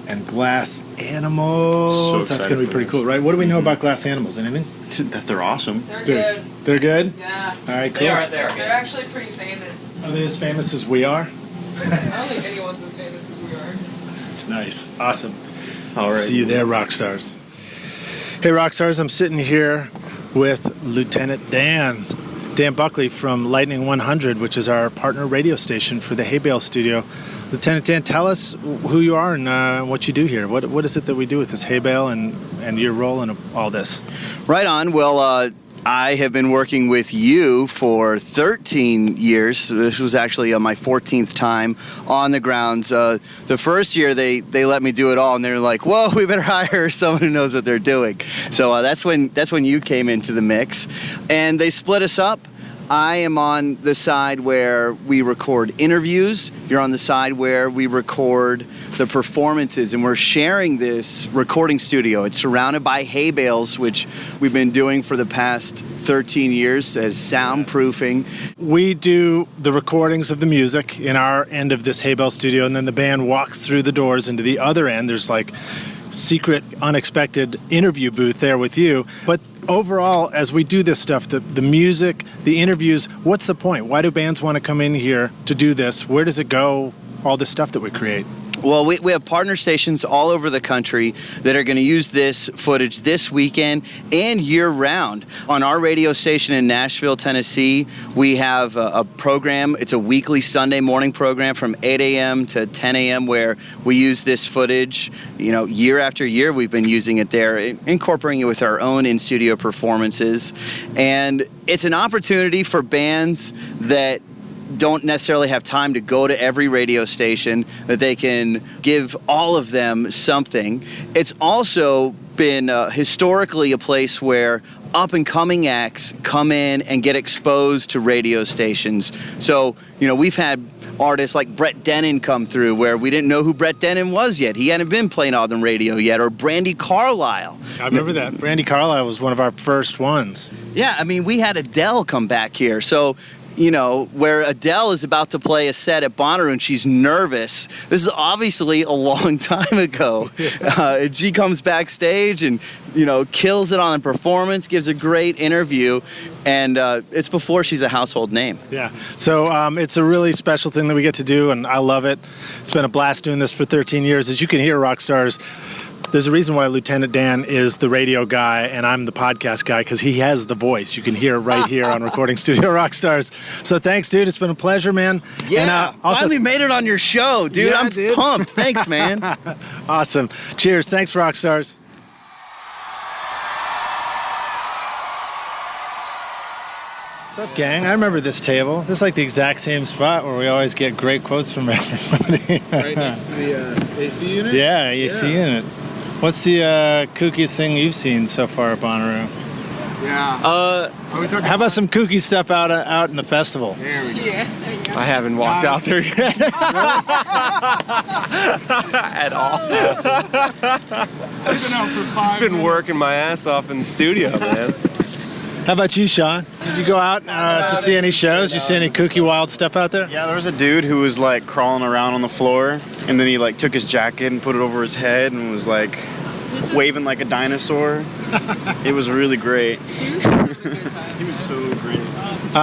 and Glass Animals. So That's excited going to be for pretty this. cool, right? What do we know about Glass Animals? Anything? That they're awesome. They're good. They're good? Yeah. All right, cool. They're actually pretty famous. Are they as famous as we are? I don't think anyone's as famous as we are. Nice. Awesome. All right. See you there, rock stars. Hey, rock stars. I'm sitting here with Lieutenant Dan Buckley from Lightning 100, which is our partner radio station for the Hay Bale Studio. Lieutenant Dan, tell us who you are and what you do here. What is it that we do with this Hay Bale and your role in all this? Right on. Well, I have been working with you for 13 years. This was actually my 14th time on the grounds. The first year they let me do it all, and they were like, "Whoa, we better hire someone who knows what they're doing." So that's when you came into the mix, and they split us up. I am on the side where we record interviews. You're on the side where we record the performances, and we're sharing this recording studio. It's surrounded by hay bales, which we've been doing for the past 13 years as soundproofing. We do the recordings of the music in our end of this Hay Bale Studio, and then the band walks through the doors into the other end. There's like secret, unexpected interview booth there with you. But overall, as we do this stuff, the music, the interviews, what's the point? Why do bands want to come in here to do this? Where does it go, all this stuff that we create? Well, we have partner stations all over the country that are going to use this footage this weekend and year-round. On our radio station in Nashville, Tennessee, we have a program. It's a weekly Sunday morning program from 8 a.m. to 10 a.m. where we use this footage. You know, year after year, we've been using it there, incorporating it with our own in-studio performances. And it's an opportunity for bands that don't necessarily have time to go to every radio station, that they can give all of them something. It's also been historically a place where up-and-coming acts come in and get exposed to radio stations. So, you know, we've had artists like Brett Dennen come through where we didn't know who Brett Dennen was yet. He hadn't been playing on the radio yet. Or Brandi Carlile. I remember that. Brandi Carlile was one of our first ones. Yeah, I mean, we had Adele come back here. So, you know, where Adele is about to play a set at Bonnaroo and she's nervous. This is obviously a long time ago. And she comes backstage and, you know, kills it on a performance, gives a great interview, and it's before she's a household name. Yeah, so it's a really special thing that we get to do, and I love it. It's been a blast doing this for 13 years. As you can hear, rock stars, there's a reason why Lieutenant Dan is the radio guy and I'm the podcast guy, because he has the voice. You can hear right here on Recording Studio Rockstars. So thanks, dude. It's been a pleasure, man. Yeah, and, also, finally made it on your show, dude. Yeah, I'm dude. pumped. Thanks, man. Awesome. Cheers. Thanks, Rockstars. What's up, gang? I remember this table. This is like the exact same spot where we always get great quotes from everybody. Right next to the AC unit? Yeah, AC unit. What's the kookiest thing you've seen so far at Bonnaroo? Yeah. How about some kooky stuff out in the festival? There we go. I haven't walked out there yet. At all. Just been working my ass off in the studio, man. How about you, Sean? Did you go out to see any shows? You see any kooky, wild stuff out there? Yeah, there was a dude who was like crawling around on the floor, and then he like took his jacket and put it over his head and was like waving like a dinosaur. It was really great. He was so great.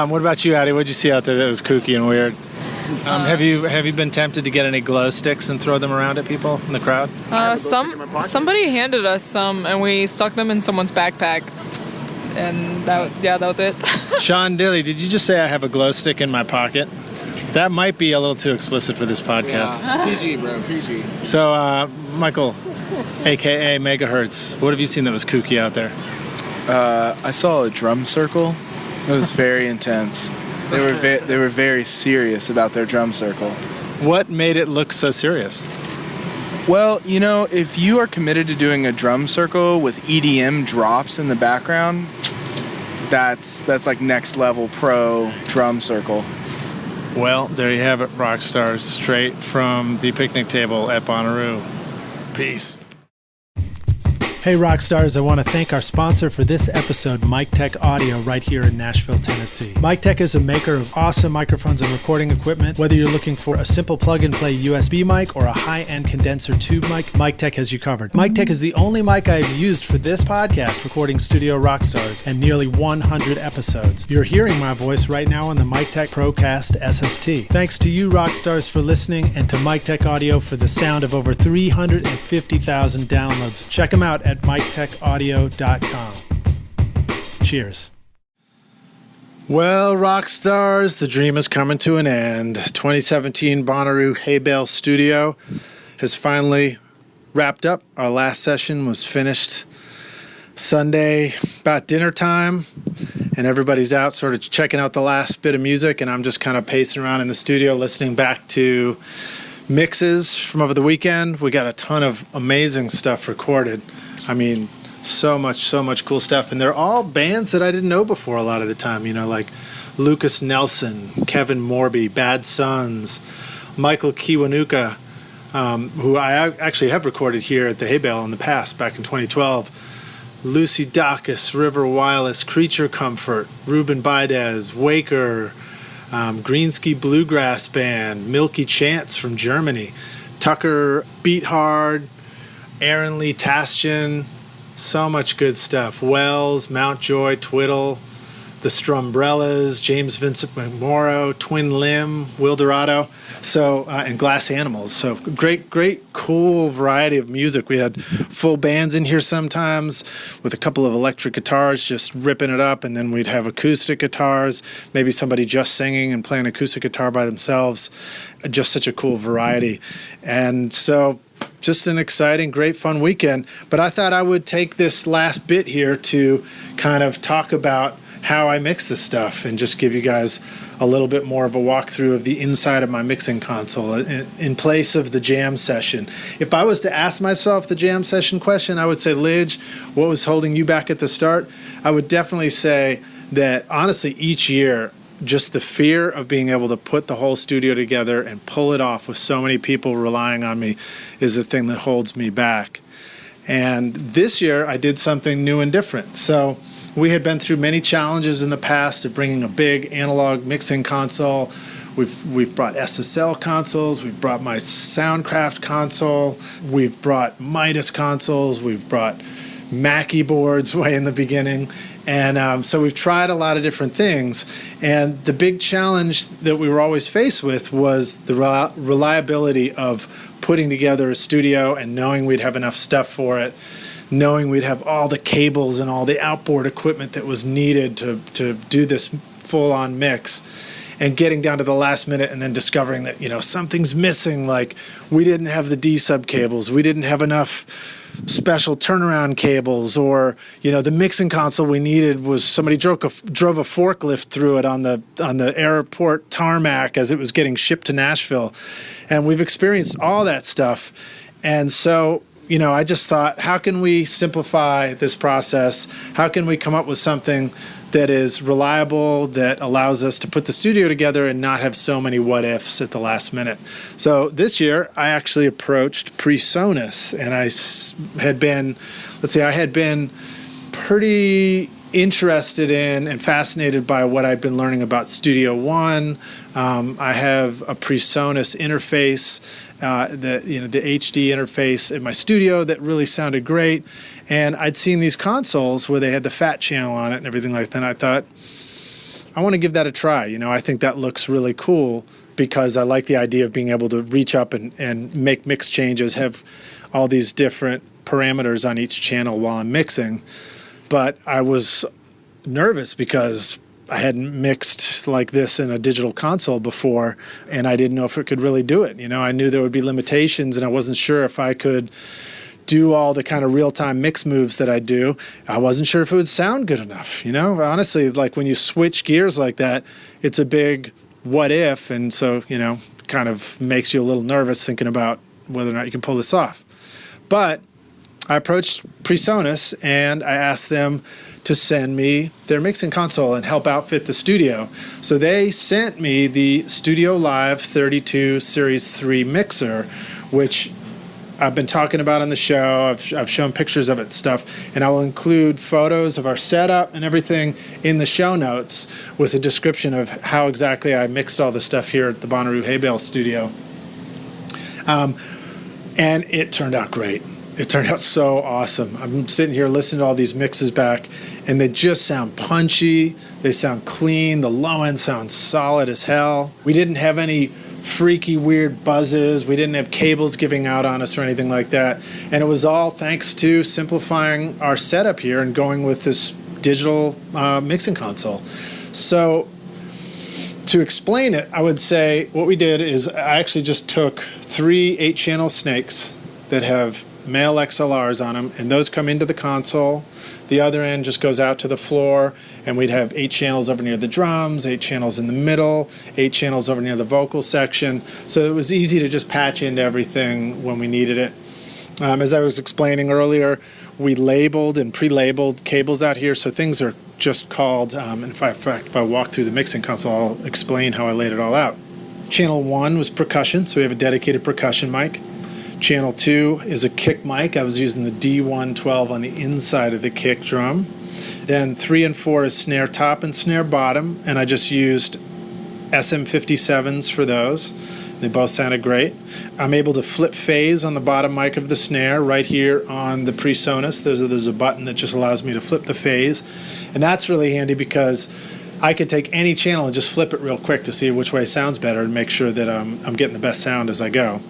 What about you, Addie? What did you see out there that was kooky and weird? Have you been tempted to get any glow sticks and throw them around at people in the crowd? Somebody handed us some, and we stuck them in someone's backpack. And that was it. Sean Dilly, did you just say I have a glow stick in my pocket? That might be a little too explicit for this podcast. Yeah. PG, bro, PG. So, Michael, a.k.a. Megahertz, what have you seen that was kooky out there? I saw a drum circle. It was very intense. They were very serious about their drum circle. What made it look so serious? Well, you know, if you are committed to doing a drum circle with EDM drops in the background, that's like next level pro drum circle. Well, there you have it, rock stars, straight from the picnic table at Bonnaroo. Peace. Hey, rock stars, I want to thank our sponsor for this episode, Mic Tech Audio, right here in Nashville, Tennessee. Mic Tech is a maker of awesome microphones and recording equipment. Whether you're looking for a simple plug-and-play USB mic or a high-end condenser tube mic, Mic Tech has you covered. Mic Tech is the only mic I've used for this podcast, Recording Studio Rock Stars, and nearly 100 episodes. You're hearing my voice right now on the Mic Tech Procast SST. Thanks to you, rock stars, for listening, and to Mic Tech Audio for the sound of over 350,000 downloads. Check them out at mictechaudio.com. Cheers. Well, rock stars, the dream is coming to an end. 2017 Bonnaroo Hay Bale Studio has finally wrapped up. Our last session was finished Sunday about dinner time, and everybody's out sort of checking out the last bit of music, and I'm just kind of pacing around in the studio listening back to mixes from over the weekend. We got a ton of amazing stuff recorded. I mean, so much cool stuff. And they're all bands that I didn't know before a lot of the time, you know, like Lucas Nelson, Kevin Morby, Bad Sons, Michael Kiwanuka, who I actually have recorded here at the Hay Bale in the past, back in 2012. Lucy Dacus, River Wireless, Creature Comfort, Ruben Baidez, Waker, Greenski Bluegrass Band, Milky Chance from Germany, Tucker Beat Hard, Aaron Lee Tastian, so much good stuff. Wells, Mountjoy, Twiddle, the Strumbrellas, James Vincent McMorrow, Twin Limb, Wildorado, so and Glass Animals. So great, cool variety of music. We had full bands in here sometimes with a couple of electric guitars just ripping it up, and then we'd have acoustic guitars, maybe somebody just singing and playing acoustic guitar by themselves. Just such a cool variety. And so just an exciting, great, fun weekend. But I thought I would take this last bit here to kind of talk about how I mix this stuff and just give you guys a little bit more of a walkthrough of the inside of my mixing console in place of the jam session. If I was to ask myself the jam session question, I would say, Lidge, what was holding you back at the start? I would definitely say that, honestly, each year, just the fear of being able to put the whole studio together and pull it off with so many people relying on me is the thing that holds me back. And this year, I did something new and different. So we had been through many challenges in the past of bringing a big analog mixing console. We've brought SSL consoles. We've brought my Soundcraft console. We've brought Midas consoles. We've brought Mackie boards way in the beginning. And so we've tried a lot of different things. And the big challenge that we were always faced with was the reliability of putting together a studio and knowing we'd have enough stuff for it, knowing we'd have all the cables and all the outboard equipment that was needed to do this full-on mix. and getting down to the last minute and then discovering that, something's missing. Like we didn't have the D-sub cables. We didn't have enough special turnaround cables, or the mixing console we needed was somebody drove a forklift through it on the airport tarmac as it was getting shipped to Nashville. And we've experienced all that stuff. And so I just thought, how can we simplify this process? How can we come up with something that is reliable, that allows us to put the studio together and not have so many what ifs at the last minute? So this year, I actually approached PreSonus, and I had been pretty interested in and fascinated by what I'd been learning about Studio One. I have a PreSonus interface, the HD interface in my studio that really sounded great. And I'd seen these consoles where they had the fat channel on it and everything like that. And I thought, I want to give that a try. I think that looks really cool because I like the idea of being able to reach up and make mix changes, have all these different parameters on each channel while I'm mixing. But I was nervous because I hadn't mixed like this in a digital console before, and I didn't know if it could really do it. I knew there would be limitations, and I wasn't sure if I could do all the kind of real-time mix moves that I do. I wasn't sure if it would sound good enough. Honestly, like when you switch gears like that, it's a big what if, and so, kind of makes you a little nervous thinking about whether or not you can pull this off. But I approached PreSonus and I asked them to send me their mixing console and help outfit the studio. So they sent me the Studio Live 32 Series 3 mixer, which I've been talking about on the show. I've shown pictures of it and stuff, and I will include photos of our setup and everything in the show notes with a description of how exactly I mixed all the stuff here at the Bonnaroo Hay Bale Studio. And it turned out great. It turned out so awesome. I'm sitting here listening to all these mixes back, and they just sound punchy. They sound clean. The low end sounds solid as hell. We didn't have any freaky, weird buzzes. We didn't have cables giving out on us or anything like that. And it was all thanks to simplifying our setup here and going with this digital mixing console. So to explain it, I would say what we did is I actually just took 3 8-channel snakes that have male XLRs on them, and those come into the console. The other end just goes out to the floor, and we'd have 8 channels over near the drums, 8 channels in the middle, 8 channels over near the vocal section. So it was easy to just patch into everything when we needed it. As I was explaining earlier, we labeled and pre-labeled cables out here, so things are just called, in fact, if I walk through the mixing console, I'll explain how I laid it all out. Channel 1 was percussion, so we have a dedicated percussion mic. Channel 2 is a kick mic. I was using the D112 on the inside of the kick drum. Then 3 and 4 is snare top and snare bottom, and I just used SM57s for those. They both sounded great. I'm able to flip phase on the bottom mic of the snare right here on the PreSonus. There's a button that just allows me to flip the phase, and that's really handy because I could take any channel and just flip it real quick to see which way sounds better and make sure that I'm getting the best sound as I go.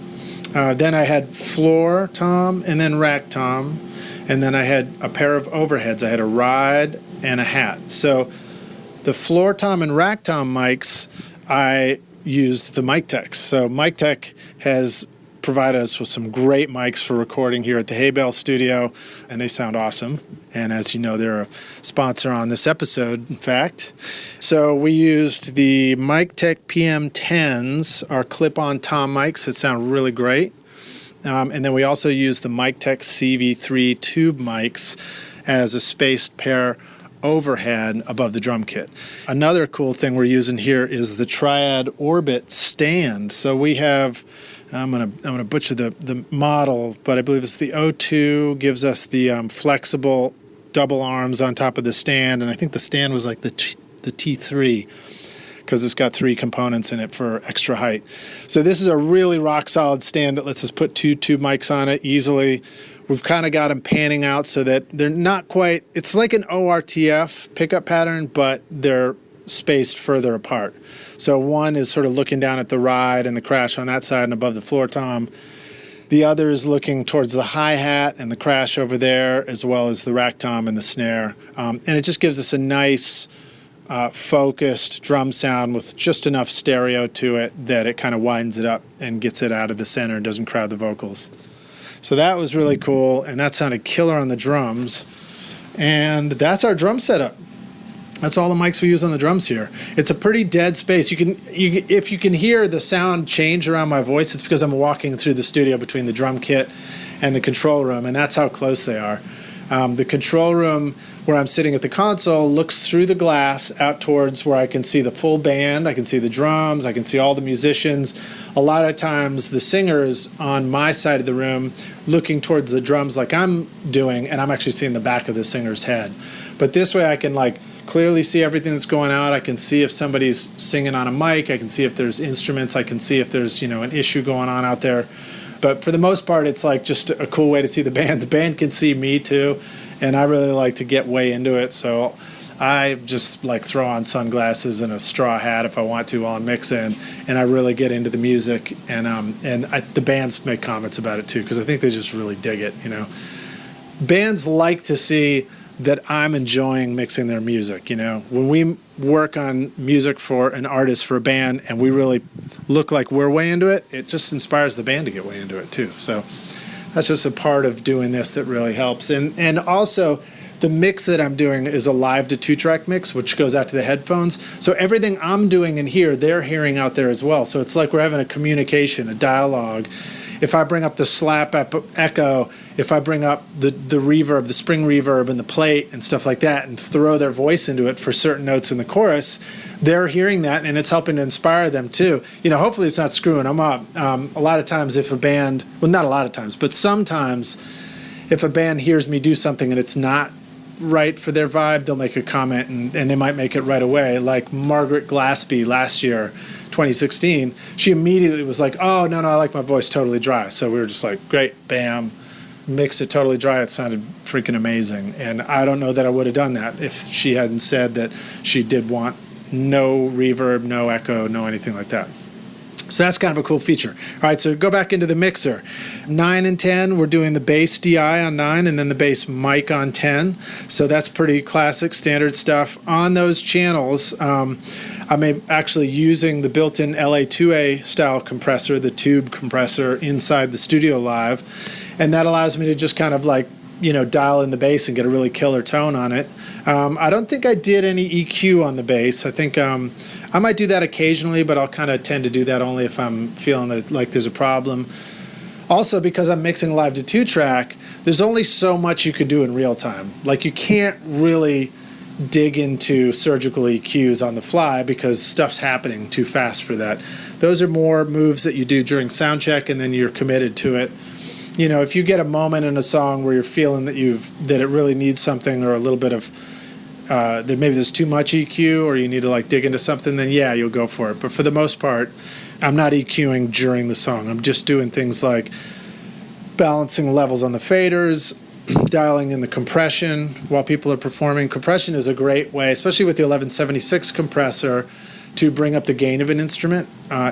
Then I had floor tom and then rack tom, and then I had a pair of overheads. I had a ride and a hat. So the floor tom and rack tom mics, I used the Mic Techs. So Mic Tech has provided us with some great mics for recording here at the Hay Bale Studio, and they sound awesome. And as you know, they're a sponsor on this episode, in fact. So we used the Mic Tech PM10s, our clip-on tom mics that sound really great. And then we also used the Mic Tech CV3 tube mics as a spaced pair overhead above the drum kit. Another cool thing we're using here is the Triad Orbit stand. So we have, I'm gonna butcher the model, but I believe it's the O2, gives us the flexible double arms on top of the stand, and I think the stand was like the T3 because it's got 3 components in it for extra height. So this is a really rock solid stand that lets us put 2 tube mics on it easily. We've kind of got them panning out so that they're not quite, it's like an ORTF pickup pattern, but they're spaced further apart. So one is sort of looking down at the ride and the crash on that side and above the floor tom. The other is looking towards the hi-hat and the crash over there, as well as the rack tom and the snare. And it just gives us a nice focused drum sound with just enough stereo to it that it kind of widens it up and gets it out of the center and doesn't crowd the vocals. So that was really cool, and that sounded killer on the drums. And that's our drum setup. That's all the mics we use on the drums here. It's a pretty dead space. If you can hear the sound change around my voice, it's because I'm walking through the studio between the drum kit and the control room, and that's how close they are. The control room where I'm sitting at the console looks through the glass out towards where I can see the full band, I can see the drums, I can see all the musicians. A lot of times the singer's on my side of the room looking towards the drums like I'm doing, and I'm actually seeing the back of the singer's head. But this way I can clearly see everything that's going out. I can see if somebody's singing on a mic. I can see if there's instruments. I can see if there's, an issue going on out there. But for the most part, it's just a cool way to see the band. The band can see me too, and I really like to get way into it. So I just throw on sunglasses and a straw hat if I want to while I'm mixing, and I really get into the music. And the bands make comments about it too, because I think they just really dig it. Bands like to see that I'm enjoying mixing their music. When we work on music for an artist, for a band, and we really look like we're way into it, it just inspires the band to get way into it too. So that's just a part of doing this that really helps. And also, the mix that I'm doing is a live to 2-track mix, which goes out to the headphones. So everything I'm doing in here, they're hearing out there as well. So it's like we're having a communication, a dialogue. If I bring up the slap echo, if I bring up the reverb, the spring reverb and the plate and stuff like that and throw their voice into it for certain notes in the chorus, they're hearing that and it's helping to inspire them too. Hopefully it's not screwing them up. A lot of times if a band, well, not a lot of times, but sometimes if a band hears me do something and it's not right for their vibe, they'll make a comment and they might make it right away. Like Margaret Glaspie last year, 2016, she immediately was like, oh, no, I like my voice totally dry. So we were just like, great, bam, mix it totally dry. It sounded freaking amazing. And I don't know that I would have done that if she hadn't said that she did want no reverb, no echo, no anything like that. So that's kind of a cool feature. All right, so go back into the mixer. 9 and 10, we're doing the bass DI on 9 and then the bass mic on 10. So that's pretty classic, standard stuff. On those channels, I'm actually using the built-in LA2A style compressor, the tube compressor inside the Studio Live. And that allows me to just kind of dial in the bass and get a really killer tone on it. I don't think I did any EQ on the bass. I think I might do that occasionally, but I'll kind of tend to do that only if I'm feeling like there's a problem. Also, because I'm mixing live to 2-track, there's only so much you could do in real time. You can't really dig into surgical EQs on the fly because stuff's happening too fast for that. Those are more moves that you do during sound check and then you're committed to it. If you get a moment in a song where you're feeling that it really needs something or a little bit of that maybe there's too much EQ or you need to dig into something, then yeah, you'll go for it. But for the most part, I'm not EQing during the song. I'm just doing things like balancing levels on the faders, dialing in the compression while people are performing. Compression is a great way, especially with the 1176 compressor, to bring up the gain of an instrument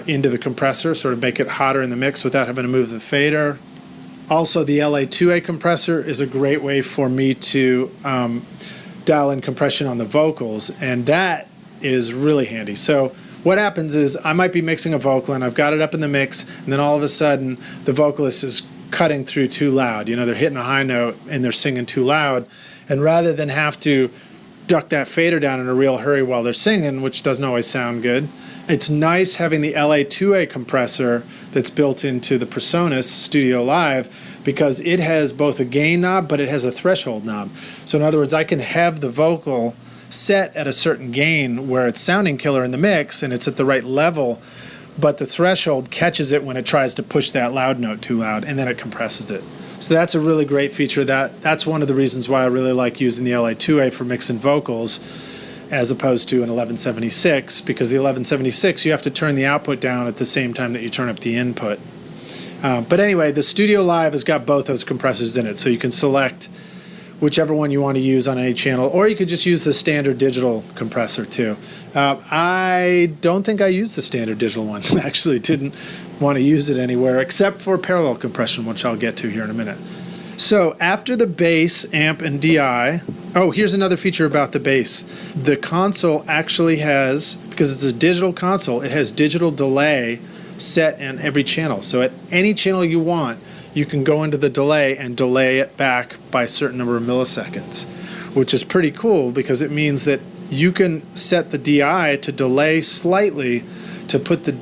into the compressor, sort of make it hotter in the mix without having to move the fader. Also, the LA2A compressor is a great way for me to dial in compression on the vocals, and that is really handy. So what happens is I might be mixing a vocal, and I've got it up in the mix, and then all of a sudden the vocalist is cutting through too loud. They're hitting a high note, and they're singing too loud, and rather than have to duck that fader down in a real hurry while they're singing, which doesn't always sound good, it's nice having the LA2A compressor that's built into the PreSonus Studio Live because it has both a gain knob, but it has a threshold knob. So in other words, I can have the vocal set at a certain gain where it's sounding killer in the mix and it's at the right level, but the threshold catches it when it tries to push that loud note too loud, and then it compresses it. So that's a really great feature. That's one of the reasons why I really like using the LA2A for mixing vocals as opposed to an 1176, because the 1176, you have to turn the output down at the same time that you turn up the input. But anyway, the Studio Live has got both those compressors in it, so you can select whichever one you want to use on any channel, or you could just use the standard digital compressor too. I don't think I used the standard digital one. I actually didn't want to use it anywhere except for parallel compression, which I'll get to here in a minute. So after the bass, amp, and DI, Oh, here's another feature about the bass. The console actually has, because it's a digital console, it has digital delay set in every channel. So at any channel you want, you can go into the delay and delay it back by a certain number of milliseconds, which is pretty cool because it means that you can set the DI to delay slightly to put the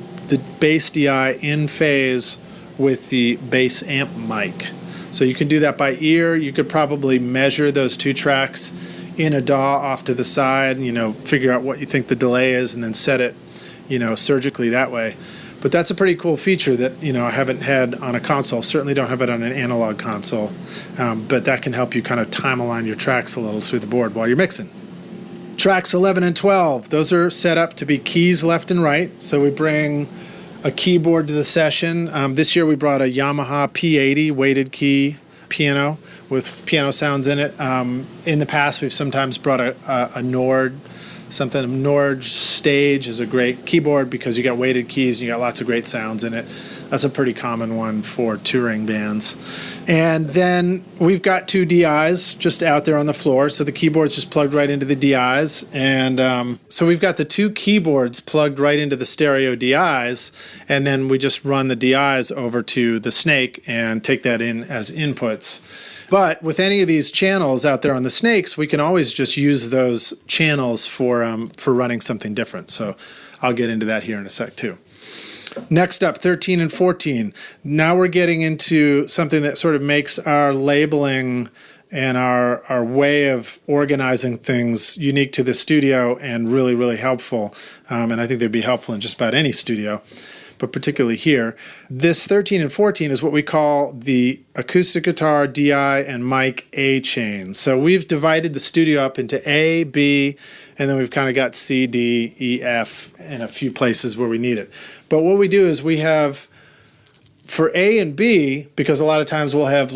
bass DI in phase with the bass amp mic. So you can do that by ear. You could probably measure those two tracks in a DAW off to the side, figure out what you think the delay is and then set it, surgically that way. But that's a pretty cool feature that, I haven't had on a console. Certainly don't have it on an analog console. But that can help you kind of time align your tracks a little through the board while you're mixing. Tracks 11 and 12, those are set up to be keys left and right. So we bring a keyboard to the session. This year we brought a Yamaha P80 weighted key piano with piano sounds in it. In the past we've sometimes brought a Nord, something. Nord Stage is a great keyboard because you got weighted keys and you got lots of great sounds in it. That's a pretty common one for touring bands. And then we've got two DIs just out there on the floor. So the keyboard's just plugged right into the DIs. And so we've got the two keyboards plugged right into the stereo DIs. And then we just run the DIs over to the Snake and take that in as inputs. But with any of these channels out there on the Snakes, we can always just use those channels for running something different. So I'll get into that here in a sec too. Next up, 13 and 14. Now we're getting into something that sort of makes our labeling and our way of organizing things unique to the studio and really, really helpful. And I think they'd be helpful in just about any studio, but particularly here. This 13 and 14 is what we call the acoustic guitar, DI, and mic A chain. So we've divided the studio up into A, B, and then we've kind of got C, D, E, F, and a few places where we need it. But what we do is we have, for A and B, because a lot of times we'll have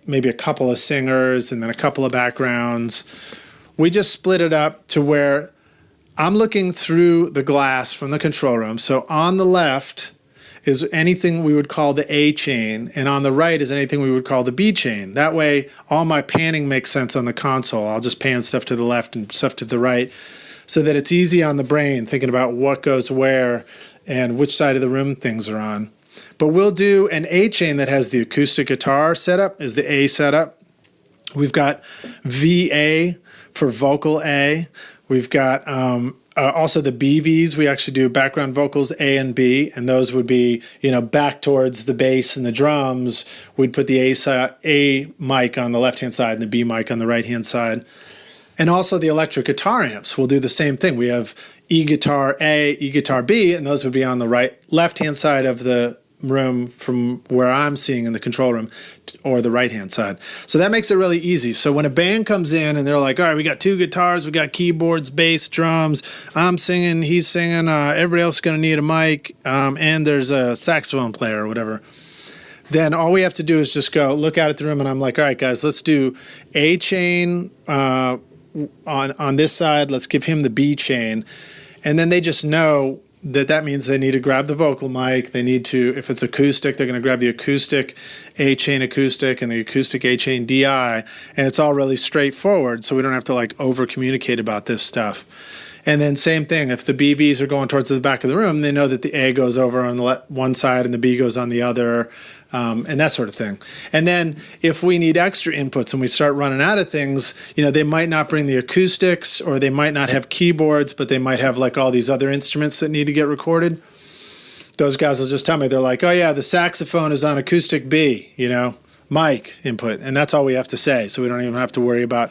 maybe a couple of singers and then a couple of backgrounds, we just split it up to where I'm looking through the glass from the control room. So on the left is anything we would call the A chain, and on the right is anything we would call the B chain. That way, all my panning makes sense on the console. I'll just pan stuff to the left and stuff to the right so that it's easy on the brain, thinking about what goes where and which side of the room things are on. But we'll do an A chain that has the acoustic guitar setup, is the A setup. We've got VA for vocal A. We've got also the BVs. We actually do background vocals A and B, and those would be, back towards the bass and the drums. We'd put the A mic on the left-hand side and the B mic on the right-hand side. And also the electric guitar amps. We'll do the same thing. We have E guitar A, E guitar B, and those would be on the left-hand side of the room from where I'm seeing in the control room, or the right-hand side. So that makes it really easy. So when a band comes in and they're like, all right, we got two guitars, we got keyboards, bass, drums, I'm singing, he's singing, everybody else is going to need a mic, and there's a saxophone player or whatever. Then all we have to do is just go look out at the room, and I'm like, all right, guys, let's do A chain on this side. Let's give him the B chain. And then they just know that means they need to grab the vocal mic. They need to, if it's acoustic, they're going to grab the acoustic A chain acoustic and the acoustic A chain DI, and it's all really straightforward, so we don't have to over communicate about this stuff. And then same thing, if the BVs are going towards the back of the room, they know that the A goes over on the one side and the B goes on the other, and that sort of thing. And then if we need extra inputs and we start running out of things, they might not bring the acoustics, or they might not have keyboards, but they might have all these other instruments that need to get recorded. Those guys will just tell me, they're like, oh yeah, the saxophone is on acoustic B, mic input. And that's all we have to say. So we don't even have to worry about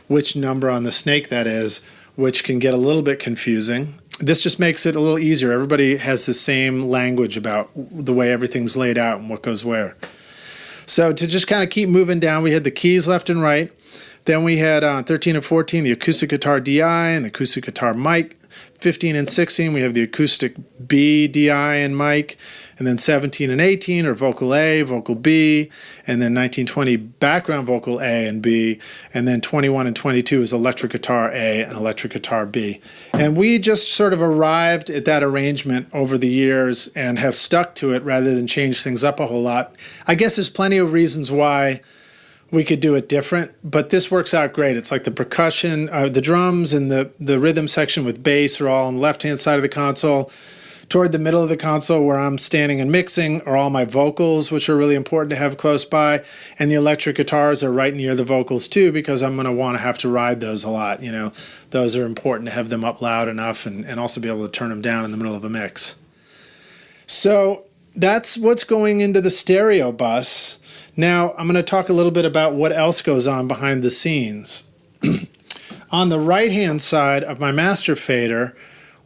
which number on the Snake that is, which can get a little bit confusing. This just makes it a little easier. Everybody has the same language about the way everything's laid out and what goes where. So to just kind of keep moving down, we had the keys left and right. Then we had 13 and 14, the acoustic guitar DI and the acoustic guitar mic. 15 and 16, we have the acoustic B, DI, and mic. And then 17 and 18 are vocal A, vocal B. And then 19, 20, background vocal A and B. And then 21 and 22 is electric guitar A and electric guitar B. And we just sort of arrived at that arrangement over the years and have stuck to it rather than change things up a whole lot. I guess there's plenty of reasons why we could do it different, but this works out great. It's like the percussion, the drums and the rhythm section with bass are all on the left-hand side of the console. Toward the middle of the console where I'm standing and mixing are all my vocals, which are really important to have close by. And the electric guitars are right near the vocals too, because I'm going to want to have to ride those a lot. You know, those are important to have them up loud enough and also be able to turn them down in the middle of a mix. So that's what's going into the stereo bus. Now I'm going to talk a little bit about what else goes on behind the scenes. On the right-hand side of my master fader,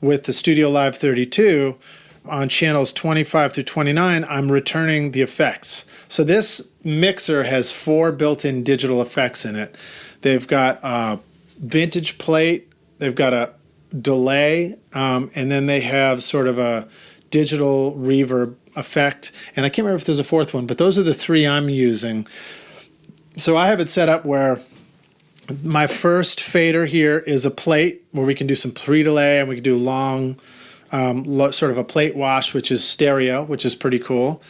with the Studio Live 32, on channels 25 through 29, I'm returning the effects. So this mixer has 4 built-in digital effects in it. They've got a vintage plate, they've got a delay, and then they have sort of a digital reverb effect. And I can't remember if there's a 4th one, but those are the 3 I'm using. So I have it set up where my first fader here is a plate where we can do some pre-delay and we can do long, sort of a plate wash, which is stereo, which is pretty cool.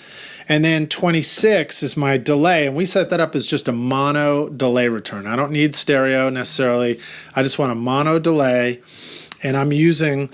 And then 26 is my delay, and we set that up as just a mono delay return. I don't need stereo necessarily. I just want a mono delay, and I'm using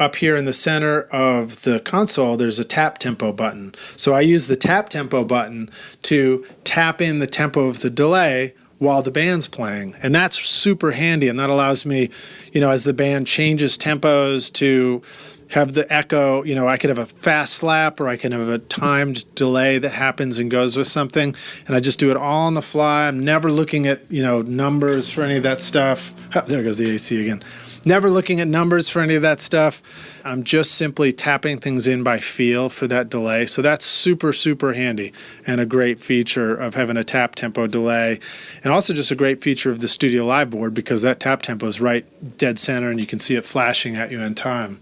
up here in the center of the console, there's a tap tempo button. So I use the tap tempo button to tap in the tempo of the delay while the band's playing. And that's super handy, and that allows me, you know, as the band changes tempos to have the echo, you know, I could have a fast slap or I can have a timed delay that happens and goes with something, and I just do it all on the fly. I'm never looking at, you know, numbers for any of that stuff. Oh, there goes the AC again. Never looking at numbers for any of that stuff. I'm just simply tapping things in by feel for that delay. So that's super, super handy and a great feature of having a tap tempo delay. And also just a great feature of the Studio Live board because that tap tempo is right dead center and you can see it flashing at you in time.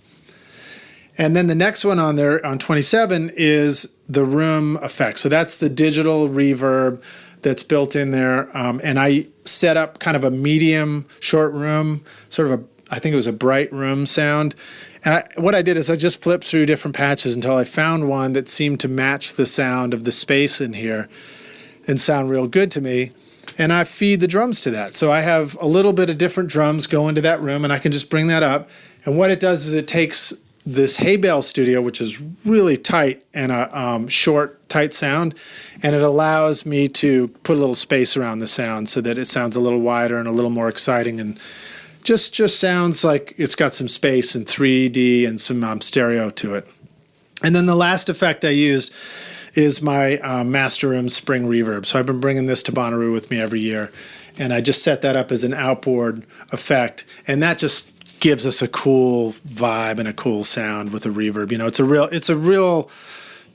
And then the next one on there on 27 is the room effect. So that's the digital reverb that's built in there. And I set up kind of a medium short room, sort of I think it was a bright room sound. And what I did is I just flipped through different patches until I found one that seemed to match the sound of the space in here and sound real good to me. And I feed the drums to that. So I have a little bit of different drums go into that room, and I can just bring that up. And what it does is it takes this Hay Bale Studio, which is really tight and a short, tight sound, and it allows me to put a little space around the sound so that it sounds a little wider and a little more exciting and just sounds like it's got some space and 3D and some stereo to it. And then the last effect I used is my Master Room Spring Reverb. So I've been bringing this to Bonnaroo with me every year, and I just set that up as an outboard effect, and that just gives us a cool vibe and a cool sound with the reverb. You know, it's a real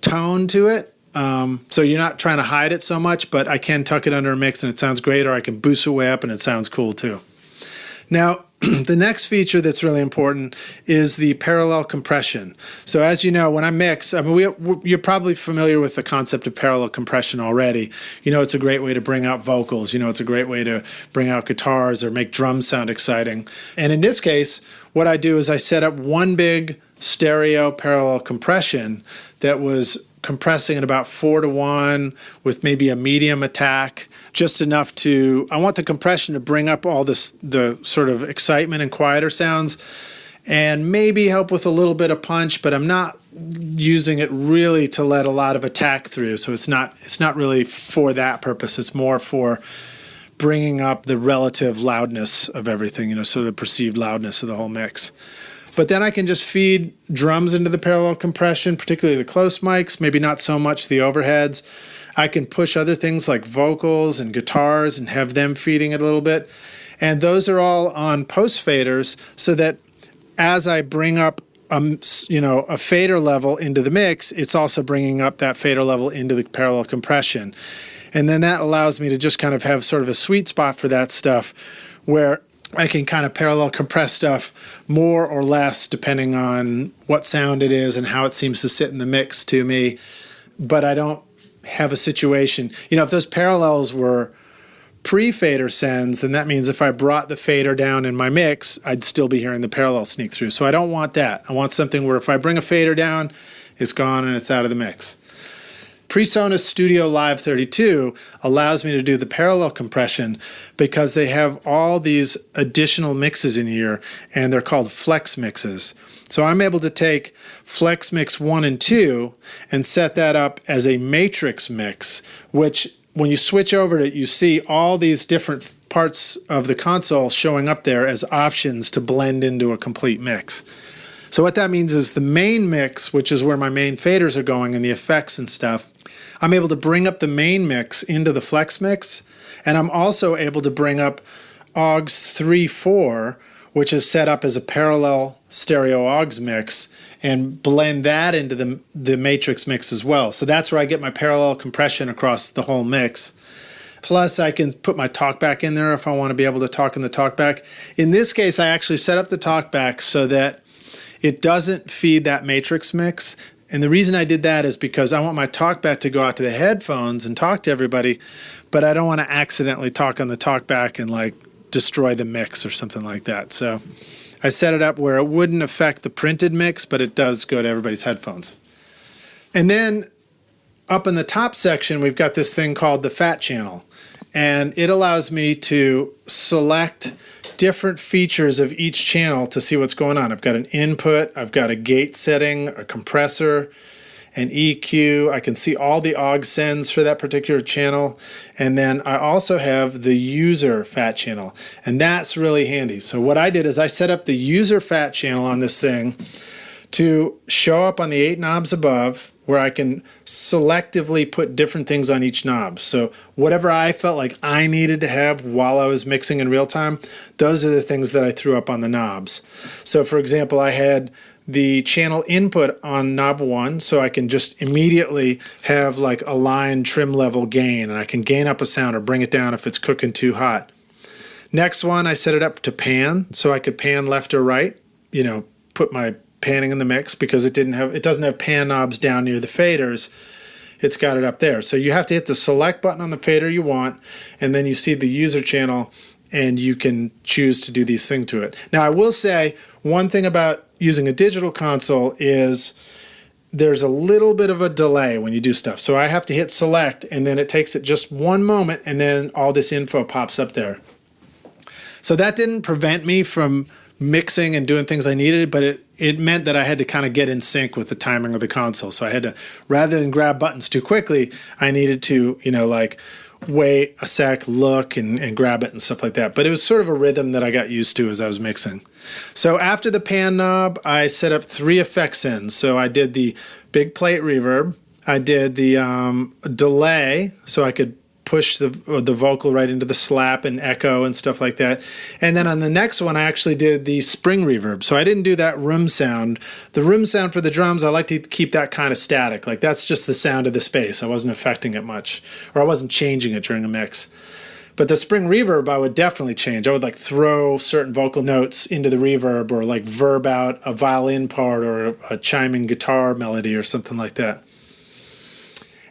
tone to it. So you're not trying to hide it so much, but I can tuck it under a mix and it sounds great, or I can boost it way up and it sounds cool too. Now, the next feature that's really important is the parallel compression. So as you know, when I mix, I mean, you're probably familiar with the concept of parallel compression already. You know, it's a great way to bring out vocals. You know, it's a great way to bring out guitars or make drums sound exciting. And in this case, what I do is I set up one big stereo parallel compression that was compressing at about 4:1 with maybe a medium attack, just enough to, I want the compression to bring up all this, the sort of excitement and quieter sounds and maybe help with a little bit of punch, but I'm not using it really to let a lot of attack through. So it's not really for that purpose. It's more for bringing up the relative loudness of everything, you know, so the perceived loudness of the whole mix. But then I can just feed drums into the parallel compression, particularly the close mics, maybe not so much the overheads. I can push other things like vocals and guitars and have them feeding it a little bit. And those are all on post faders so that as I bring up a fader level into the mix, it's also bringing up that fader level into the parallel compression. And then that allows me to just kind of have sort of a sweet spot for that stuff where I can kind of parallel compress stuff more or less depending on what sound it is and how it seems to sit in the mix to me. But I don't have a situation, you know, if those parallels were pre-fader sends, then that means if I brought the fader down in my mix, I'd still be hearing the parallel sneak through. So I don't want that. I want something where if I bring a fader down, it's gone and it's out of the mix. PreSonus Studio Live 32 allows me to do the parallel compression because they have all these additional mixes in here, and they're called flex mixes. So I'm able to take Flex Mix 1 and 2 and set that up as a matrix mix, which when you switch over to it, you see all these different parts of the console showing up there as options to blend into a complete mix. So what that means is the main mix, which is where my main faders are going and the effects and stuff, I'm able to bring up the main mix into the Flex Mix, and I'm also able to bring up AUX 3.4, which is set up as a parallel stereo AUX mix, and blend that into the matrix mix as well. So that's where I get my parallel compression across the whole mix. Plus, I can put my talkback in there if I want to be able to talk in the talkback. In this case, I actually set up the talkback so that it doesn't feed that matrix mix. And the reason I did that is because I want my talkback to go out to the headphones and talk to everybody, but I don't want to accidentally talk on the talkback and like destroy the mix or something like that. So I set it up where it wouldn't affect the printed mix, but it does go to everybody's headphones. And then up in the top section, we've got this thing called the Fat Channel. And it allows me to select different features of each channel to see what's going on. I've got an input, I've got a gate setting, a compressor, an EQ. I can see all the AUX sends for that particular channel. And then I also have the user fat channel. And that's really handy. So what I did is I set up the user fat channel on this thing to show up on the 8 knobs above, where I can selectively put different things on each knob. So whatever I felt like I needed to have while I was mixing in real time, those are the things that I threw up on the knobs. So for example, I had the channel input on knob 1, so I can just immediately have like a line trim level gain, and I can gain up a sound or bring it down if it's cooking too hot. Next one, I set it up to pan, so I could pan left or right, put my panning in the mix, because it doesn't have pan knobs down near the faders. It's got it up there. So you have to hit the select button on the fader you want, and then you see the user channel, and you can choose to do these things to it. Now, I will say one thing about using a digital console is there's a little bit of a delay when you do stuff. So I have to hit select, and then it takes it just one moment, and then all this info pops up there. So that didn't prevent me from mixing and doing things I needed, but it meant that I had to kind of get in sync with the timing of the console. So I had to, rather than grab buttons too quickly, I needed to, wait a sec, look, and grab it and stuff like that. But it was sort of a rhythm that I got used to as I was mixing. So after the pan knob, I set up 3 effect sends. So I did the big plate reverb. I did the delay, so I could push the vocal right into the slap and echo and stuff like that. And then on the next one, I actually did the spring reverb. So I didn't do that room sound. The room sound for the drums, I like to keep that kind of static. Like that's just the sound of the space. I wasn't affecting it much, or I wasn't changing it during a mix. But the spring reverb, I would definitely change. I would like throw certain vocal notes into the reverb, or like verb out a violin part or a chiming guitar melody or something like that.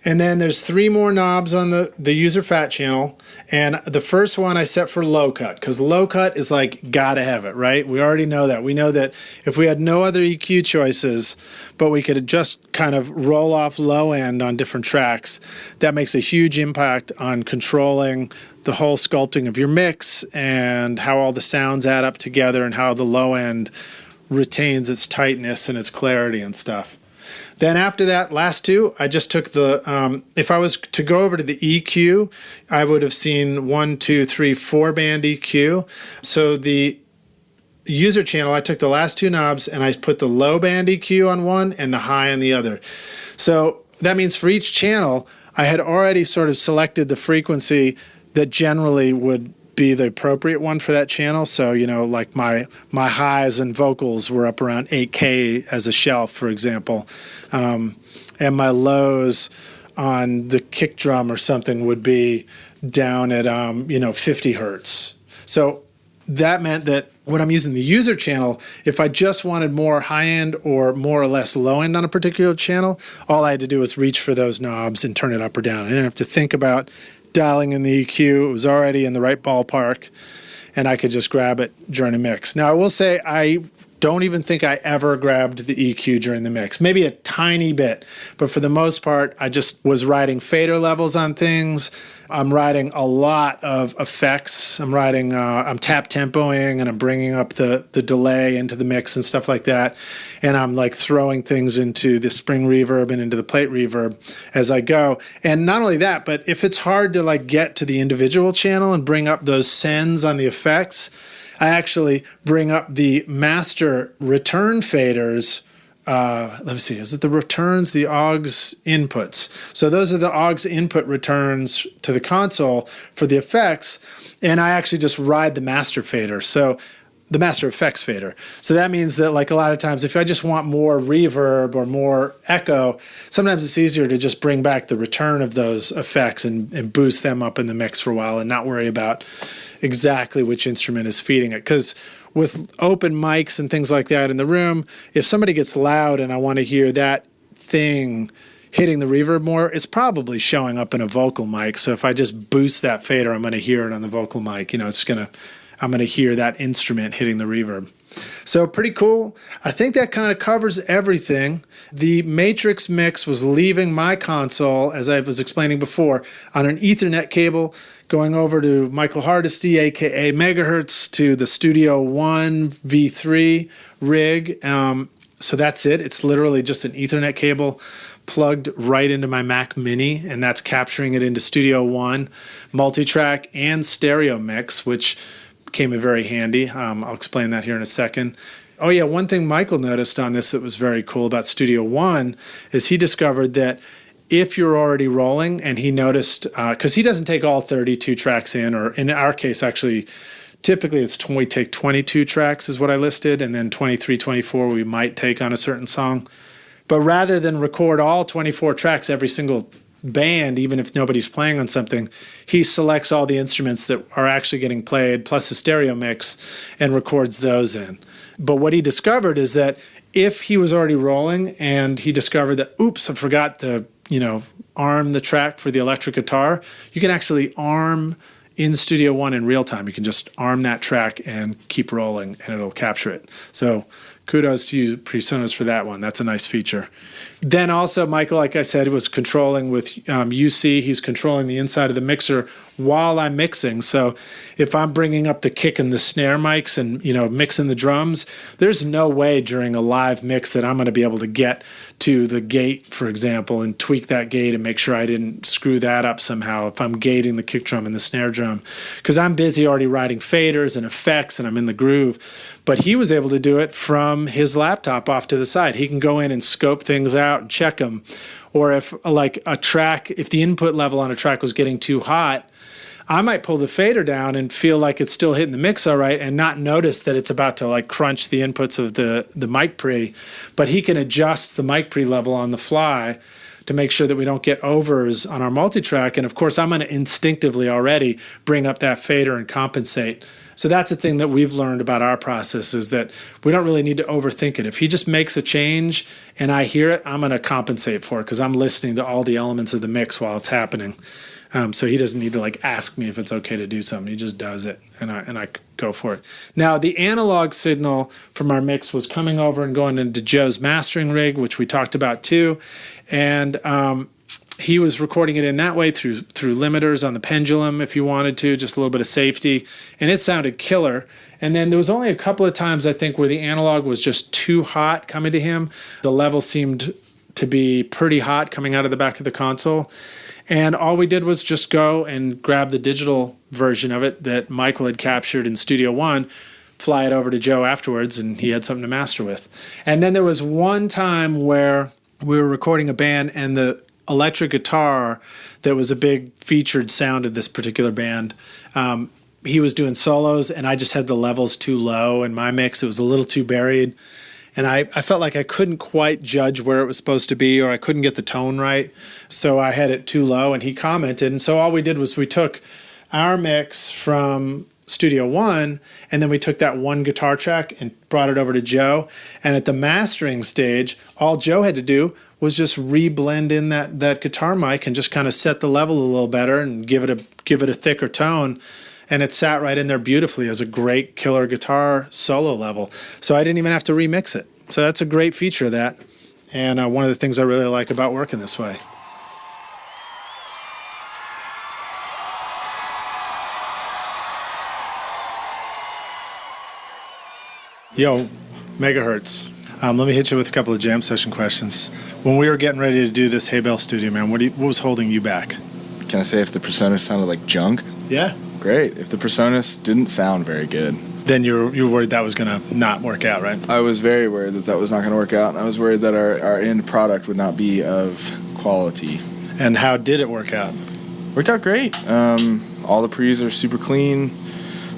And then there's 3 more knobs on the user fat channel. And the first one I set for low cut, because low cut is like, gotta have it, right? We already know that. We know that if we had no other EQ choices, but we could just kind of roll off low end on different tracks, that makes a huge impact on controlling the whole sculpting of your mix and how all the sounds add up together and how the low end retains its tightness and its clarity and stuff. Then after that, last 2, I just took the, if I was to go over to the EQ, I would have seen 1, 2, 3, 4 band EQ. So the user channel, I took the last 2 knobs and I put the low band EQ on one and the high on the other. So that means for each channel, I had already sort of selected the frequency that generally would be the appropriate one for that channel. So, like my highs and vocals were up around 8K as a shelf, for example. And my lows on the kick drum or something would be down at, 50 hertz. So that meant that when I'm using the user channel, if I just wanted more high end or more or less low end on a particular channel, all I had to do was reach for those knobs and turn it up or down. I didn't have to think about dialing in the EQ. It was already in the right ballpark, and I could just grab it during a mix. Now, I will say I don't even think I ever grabbed the EQ during the mix. Maybe a tiny bit, but for the most part, I just was writing fader levels on things. I'm writing a lot of effects. I'm tap tempoing, and I'm bringing up the delay into the mix and stuff like that. And I'm like throwing things into the spring reverb and into the plate reverb as I go. And not only that, but if it's hard to like get to the individual channel and bring up those sends on the effects, I actually bring up the master return faders. Let me see, is it the returns, the AUX inputs? So those are the AUX input returns to the console for the effects, and I actually just ride the master fader, so the master effects fader. So that means that like a lot of times if I just want more reverb or more echo, sometimes it's easier to just bring back the return of those effects and boost them up in the mix for a while and not worry about exactly which instrument is feeding it. Because with open mics and things like that in the room, if somebody gets loud and I want to hear that thing hitting the reverb more, it's probably showing up in a vocal mic. So if I just boost that fader, I'm going to hear it on the vocal mic. I'm going to hear that instrument hitting the reverb. So pretty cool. I think that kind of covers everything. The Matrix mix was leaving my console, as I was explaining before, on an Ethernet cable, going over to Michael Hardesty, aka Megahertz, to the Studio One V3 rig. So that's it. It's literally just an Ethernet cable plugged right into my Mac Mini, and that's capturing it into Studio One, multitrack and stereo mix, which came in very handy. I'll explain that here in a second. Oh yeah, one thing Michael noticed on this that was very cool about Studio One is he discovered that if you're already rolling, and he noticed, because he doesn't take all 32 tracks in, or in our case, actually, typically we take 22 tracks is what I listed, and then 23, 24 we might take on a certain song. But rather than record all 24 tracks every single band, even if nobody's playing on something, he selects all the instruments that are actually getting played, plus a stereo mix, and records those in. But what he discovered is that if he was already rolling and he discovered that, oops, I forgot to, arm the track for the electric guitar, you can actually arm in Studio One in real time. You can just arm that track and keep rolling, and it'll capture it. So kudos to you, PreSonus, for that one. That's a nice feature. Then also, Michael, like I said, was controlling with UC. He's controlling the inside of the mixer while I'm mixing. So if I'm bringing up the kick and the snare mics and, mixing the drums, there's no way during a live mix that I'm going to be able to get to the gate, for example, and tweak that gate and make sure I didn't screw that up somehow if I'm gating the kick drum and the snare drum. Because I'm busy already writing faders and effects and I'm in the groove. But he was able to do it from his laptop off to the side. He can go in and scope things out and check them. Or if if the input level on a track was getting too hot, I might pull the fader down and feel like it's still hitting the mix all right and not notice that it's about to crunch the inputs of the mic pre. But he can adjust the mic pre level on the fly to make sure that we don't get overs on our multitrack. And of course, I'm going to instinctively already bring up that fader and compensate. So that's a thing that we've learned about our process, is that we don't really need to overthink it. If he just makes a change and I hear it, I'm going to compensate for it because I'm listening to all the elements of the mix while it's happening. So he doesn't need to ask me if it's okay to do something. He just does it, and I go for it. Now, the analog signal from our mix was coming over and going into Joe's mastering rig, which we talked about too. And he was recording it in that way through limiters on the pendulum if you wanted to, just a little bit of safety. And it sounded killer. And then there was only a couple of times, I think, where the analog was just too hot coming to him. The level seemed to be pretty hot coming out of the back of the console. And all we did was just go and grab the digital version of it that Michael had captured in Studio One, fly it over to Joe afterwards, and he had something to master with. And then there was one time where we were recording a band, and the electric guitar that was a big featured sound of this particular band, he was doing solos, and I just had the levels too low in my mix. It was a little too buried. And I felt like I couldn't quite judge where it was supposed to be, or I couldn't get the tone right. So I had it too low, and he commented. And so all we did was we took our mix from Studio One, and then we took that one guitar track and brought it over to Joe. And at the mastering stage, all Joe had to do was just re-blend in that guitar mic and just kind of set the level a little better and give it a thicker tone. and it sat right in there beautifully as a great killer guitar solo level. So I didn't even have to remix it. So that's a great feature of that, and one of the things I really like about working this way. Yo, Megahertz. Let me hit you with a couple of jam session questions. When we were getting ready to do this Hay Bale Studio, man, what was holding you back? Can I say if the Presonus sounded like junk? Yeah. Great. If the Presonus didn't sound very good. Then you were worried that was going to not work out, right? I was very worried that was not going to work out. And I was worried that our end product would not be of quality. And how did it work out? Worked out great. All the pre's are super clean.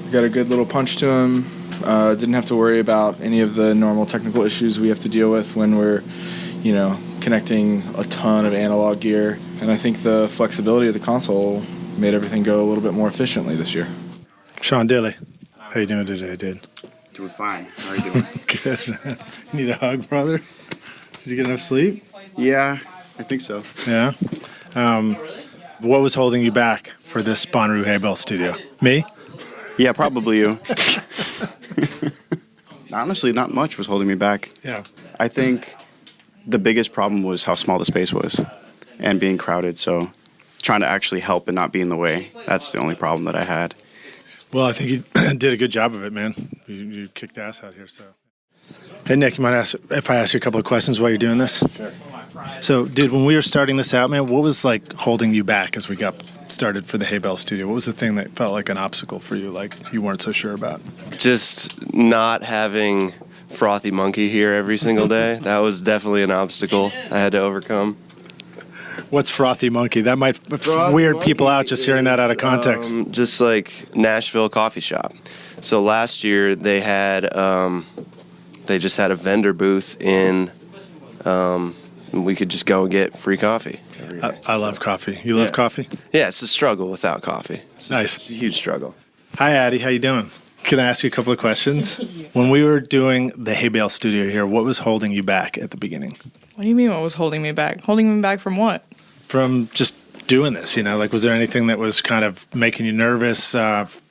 We got a good little punch to them. Didn't have to worry about any of the normal technical issues we have to deal with when we're, connecting a ton of analog gear. And I think the flexibility of the console made everything go a little bit more efficiently this year. Sean Dilly, how you doing today, dude? Doing fine. How are you doing? Good, man. You need a hug, brother? Did you get enough sleep? Yeah, I think so. Yeah? What was holding you back for this Bonnaroo Hay Bale Studio? Me? Yeah, probably you. Honestly, not much was holding me back. Yeah. I think the biggest problem was how small the space was and being crowded. So trying to actually help and not be in the way, that's the only problem that I had. Well, I think you did a good job of it, man. You kicked ass out here, so. Hey, Nick, you mind if I ask you a couple of questions while you're doing this? Sure. So, dude, when we were starting this out, man, what was, holding you back as we got started for the Hay Bale Studio? What was the thing that felt like an obstacle for you, you weren't so sure about? Just not having Frothy Monkey here every single day. That was definitely an obstacle I had to overcome. What's Frothy Monkey? That might weird people out just hearing that out of context. Just like Nashville coffee shop. So last year they had, they just had a vendor booth in, we could just go and get free coffee. I love coffee. You love coffee? Yeah, it's a struggle without coffee. Nice. It's a huge struggle. Hi, Addie. How you doing? Can I ask you a couple of questions? When we were doing the Hay Bale Studio here, what was holding you back at the beginning? What do you mean what was holding me back? Holding me back from what? From just doing this, was there anything that was kind of making you nervous,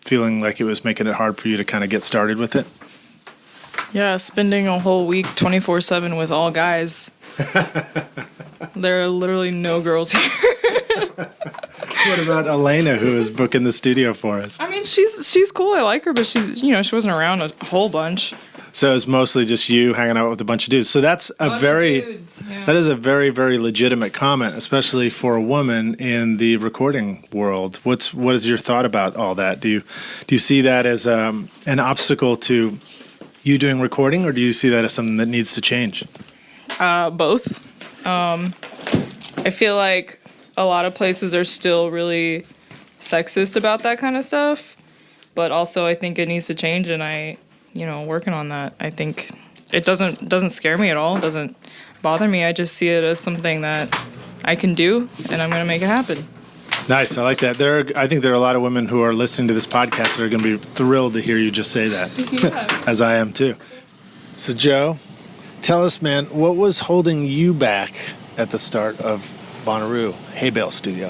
feeling like it was making it hard for you to kind of get started with it? Yeah, spending a whole week 24/7 with all guys. There are literally no girls here. What about Elena, who is booking the studio for us? I mean, she's cool. I like her, but she wasn't around a whole bunch. So it's mostly just you hanging out with a bunch of dudes. So that's that is a very, very legitimate comment, especially for a woman in the recording world. What is your thought about all that? Do you see that as an obstacle to you doing recording, or do you see that as something that needs to change? Both. I feel like a lot of places are still really sexist about that kind of stuff, but also I think it needs to change, and working on that. I think it doesn't scare me at all. It doesn't bother me. I just see it as something that I can do, and I'm going to make it happen. Nice. I like that. I think there are a lot of women who are listening to this podcast that are going to be thrilled to hear you just say that, Yeah. as I am too. So, Joe, tell us, man, what was holding you back at the start of Bonnaroo Hay Bale Studio?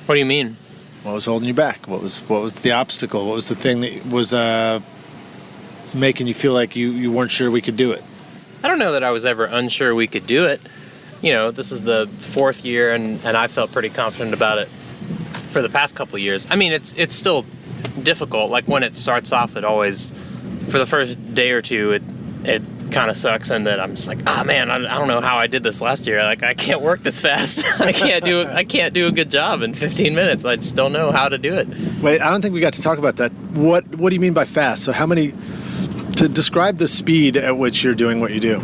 What do you mean? What was holding you back? What was the obstacle? What was the thing that was making you feel like you weren't sure we could do it? I don't know that I was ever unsure we could do it. This is the fourth year, and I felt pretty confident about it for the past couple of years. I mean, it's still difficult. Like when it starts off, it always, for the first day or two, it kind of sucks, and then I'm just like, man, I don't know how I did this last year. Like, I can't work this fast. I can't do a good job in 15 minutes. I just don't know how to do it. Wait, I don't think we got to talk about that. What do you mean by fast? So to describe the speed at which you're doing what you do.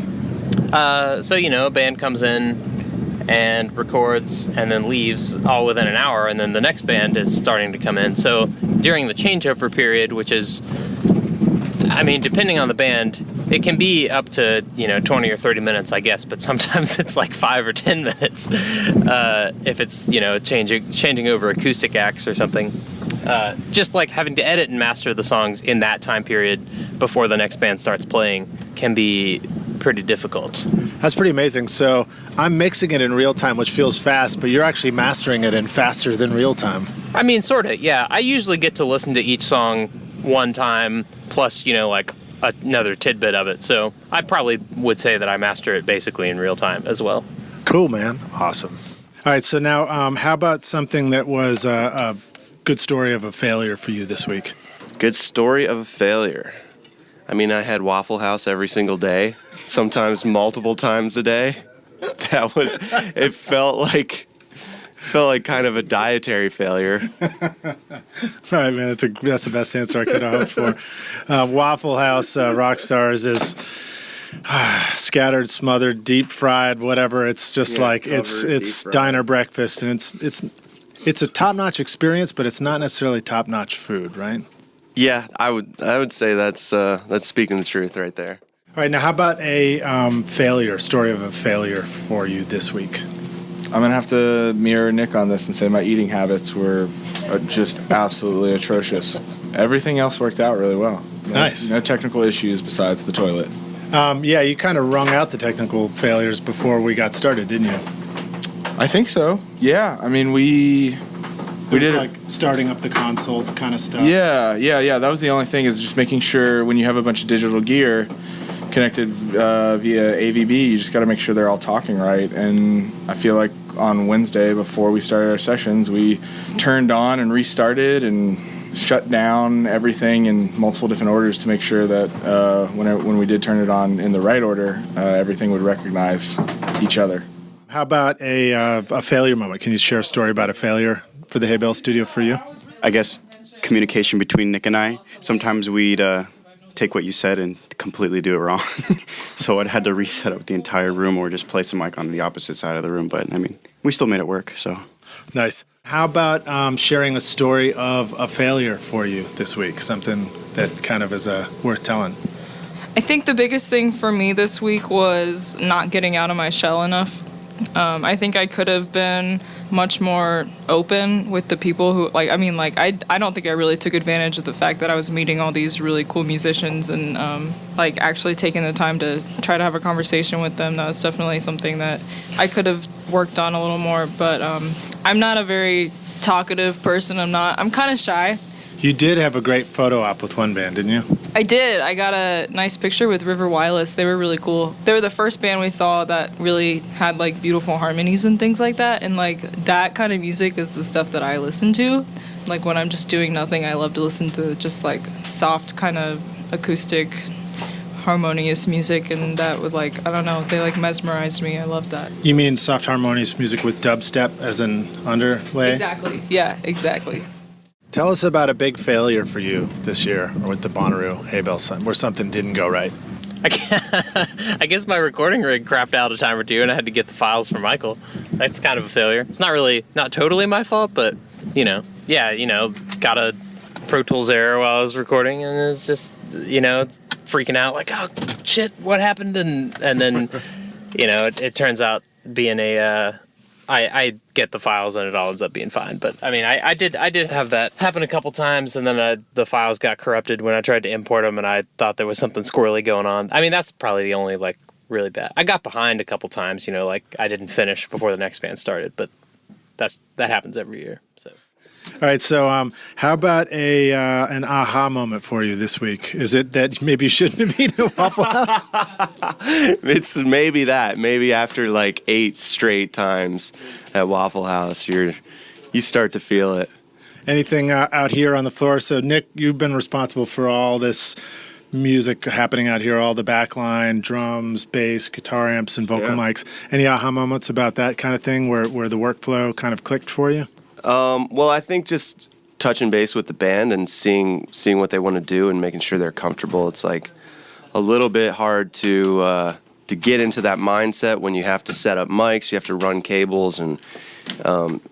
A band comes in and records and then leaves all within an hour, and then the next band is starting to come in. So during the changeover period, which is, depending on the band, it can be up to 20 or 30 minutes, I guess, but sometimes it's like 5 or 10 minutes if it's changing over acoustic acts or something. Just like having to edit and master the songs in that time period before the next band starts playing can be pretty difficult. That's pretty amazing. So I'm mixing it in real time, which feels fast, but you're actually mastering it in faster than real time. I mean, sort of, yeah. I usually get to listen to each song one time, plus, like another tidbit of it. So I probably would say that I master it basically in real time as well. Cool, man. Awesome. All right, so now how about something that was a good story of a failure for you this week? Good story of a failure. I mean, I had Waffle House every single day, sometimes multiple times a day. It felt like kind of a dietary failure. All right, man, that's the best answer I could have hoped for. Waffle House Rockstars is scattered, smothered, deep fried, whatever. It's just it's diner breakfast, and it's a top-notch experience, but it's not necessarily top-notch food, right? Yeah, I would say that's speaking the truth right there. All right, now how about a story of a failure for you this week? I'm going to have to mirror Nick on this and say my eating habits were just absolutely atrocious. Everything else worked out really well. Nice. No technical issues besides the toilet. Yeah, you kind of wrung out the technical failures before we got started, didn't you? I think so. Yeah. I mean, we did like starting up the consoles kind of stuff. Yeah. That was the only thing, is just making sure when you have a bunch of digital gear connected via AVB, you just got to make sure they're all talking right. And I feel like on Wednesday, before we started our sessions, we turned on and restarted and shut down everything in multiple different orders to make sure that when we did turn it on in the right order, everything would recognize each other. How about a failure moment? Can you share a story about a failure for the Hay Bale Studio for you? I guess communication between Nick and I. Sometimes we'd take what you said and completely do it wrong. So I'd had to reset up the entire room or just place a mic on the opposite side of the room. But, I mean, we still made it work, so. Nice. How about sharing a story of a failure for you this week? Something that kind of is worth telling. I think the biggest thing for me this week was not getting out of my shell enough. I think I could have been much more open with the people who, I don't think I really took advantage of the fact that I was meeting all these really cool musicians and, actually taking the time to try to have a conversation with them. That was definitely something that I could have worked on a little more, but I'm not a very talkative person. I'm kind of shy. You did have a great photo op with one band, didn't you? I did. I got a nice picture with River Wireless. They were really cool. They were the first band we saw that really had beautiful harmonies and things like that. And that kind of music is the stuff that I listen to. When I'm just doing nothing, I love to listen to just soft kind of acoustic harmonious music, and that would I don't know, they mesmerized me. I love that. You mean soft harmonious music with dubstep as an underlay? Exactly. Yeah, exactly. Tell us about a big failure for you this year, or with the Bonnaroo Hay Bale, where something didn't go right. I guess my recording rig crapped out a time or two, and I had to get the files for Michael. That's kind of a failure. It's not totally my fault, but got a Pro Tools error while I was recording, and it's just it's freaking out oh shit, what happened? And then it turns out being I get the files and it all ends up being fine. But I mean, I did have that happen a couple times, and then the files got corrupted when I tried to import them, and I thought there was something squirrely going on. I mean, that's probably the only really bad. I got behind a couple times, I didn't finish before the next band started, but that happens every year. So. All right, so how about an aha moment for you this week? Is it that maybe you shouldn't have eaten at Waffle House? It's maybe that. Maybe after 8 straight times at Waffle House, you start to feel it. Anything out here on the floor? So, Nick, you've been responsible for all this music happening out here, all the backline, drums, bass, guitar amps, and vocal mics. Any aha moments about that kind of thing where the workflow kind of clicked for you? Well, I think just touching base with the band and seeing what they want to do and making sure they're comfortable. It's a little bit hard to get into that mindset when you have to set up mics, you have to run cables, and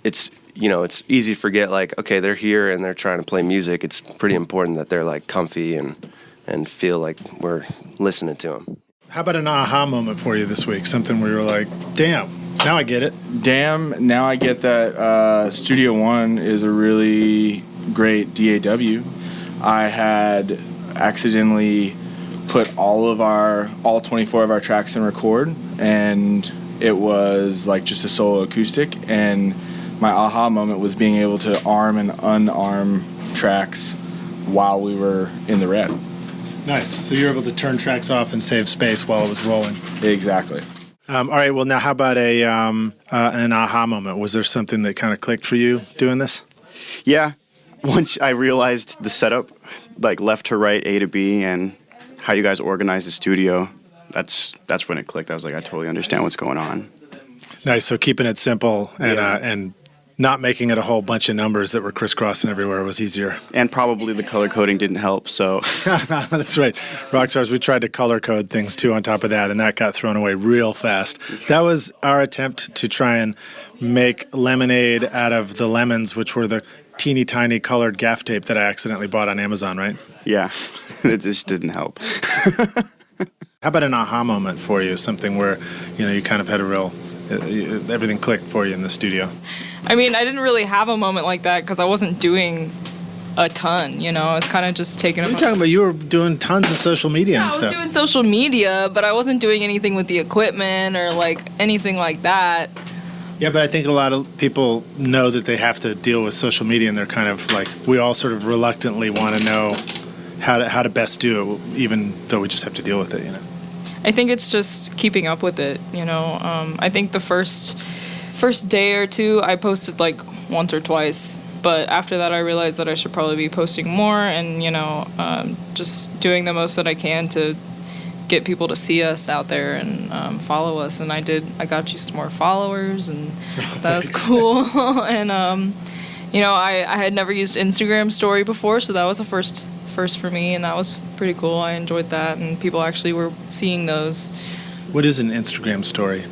it's easy to forget okay, they're here and they're trying to play music. It's pretty important that they're comfy and feel like we're listening to them. How about an aha moment for you this week? Something where you're damn. Now I get it. Damn, now I get that Studio One is a really great DAW. I had accidentally put all 24 of our tracks in record, and it was like just a solo acoustic. And my aha moment was being able to arm and unarm tracks while we were in the red. Nice. So you're able to turn tracks off and save space while it was rolling. Exactly. All right. Well, now how about an aha moment? Was there something that kind of clicked for you doing this? Yeah. Once I realized the setup, like left to right, A to B, and how you guys organize the studio, that's when it clicked. I was like, I totally understand what's going on. Nice. So keeping it simple and not making it a whole bunch of numbers that were crisscrossing everywhere was easier. And probably the color coding didn't help, so. That's right. Rockstars, we tried to color code things too on top of that, and that got thrown away real fast. That was our attempt to try and make lemonade out of the lemons, which were the teeny tiny colored gaff tape that I accidentally bought on Amazon, right? Yeah, it just didn't help. How about an aha moment for you? Something where, you kind of had a real, everything clicked for you in the studio. I mean, I didn't really have a moment like that because I wasn't doing a ton, I was kind of just taking What are you talking about? You were doing tons of social media and stuff. I was doing social media, but I wasn't doing anything with the equipment or like anything like that. Yeah, but I think a lot of people know that they have to deal with social media, and they're kind of like, we all sort of reluctantly want to know how to best do it, even though we just have to deal with it, I think it's just keeping up with it, I think the first day or two I posted like once or twice, but after that I realized that I should probably be posting more and, just doing the most that I can to get people to see us out there and follow us. And I got you some more followers, and that was cool. And I had never used Instagram story before, so that was a first for me, and that was pretty cool. I enjoyed that, and people actually were seeing those. What is an Instagram story?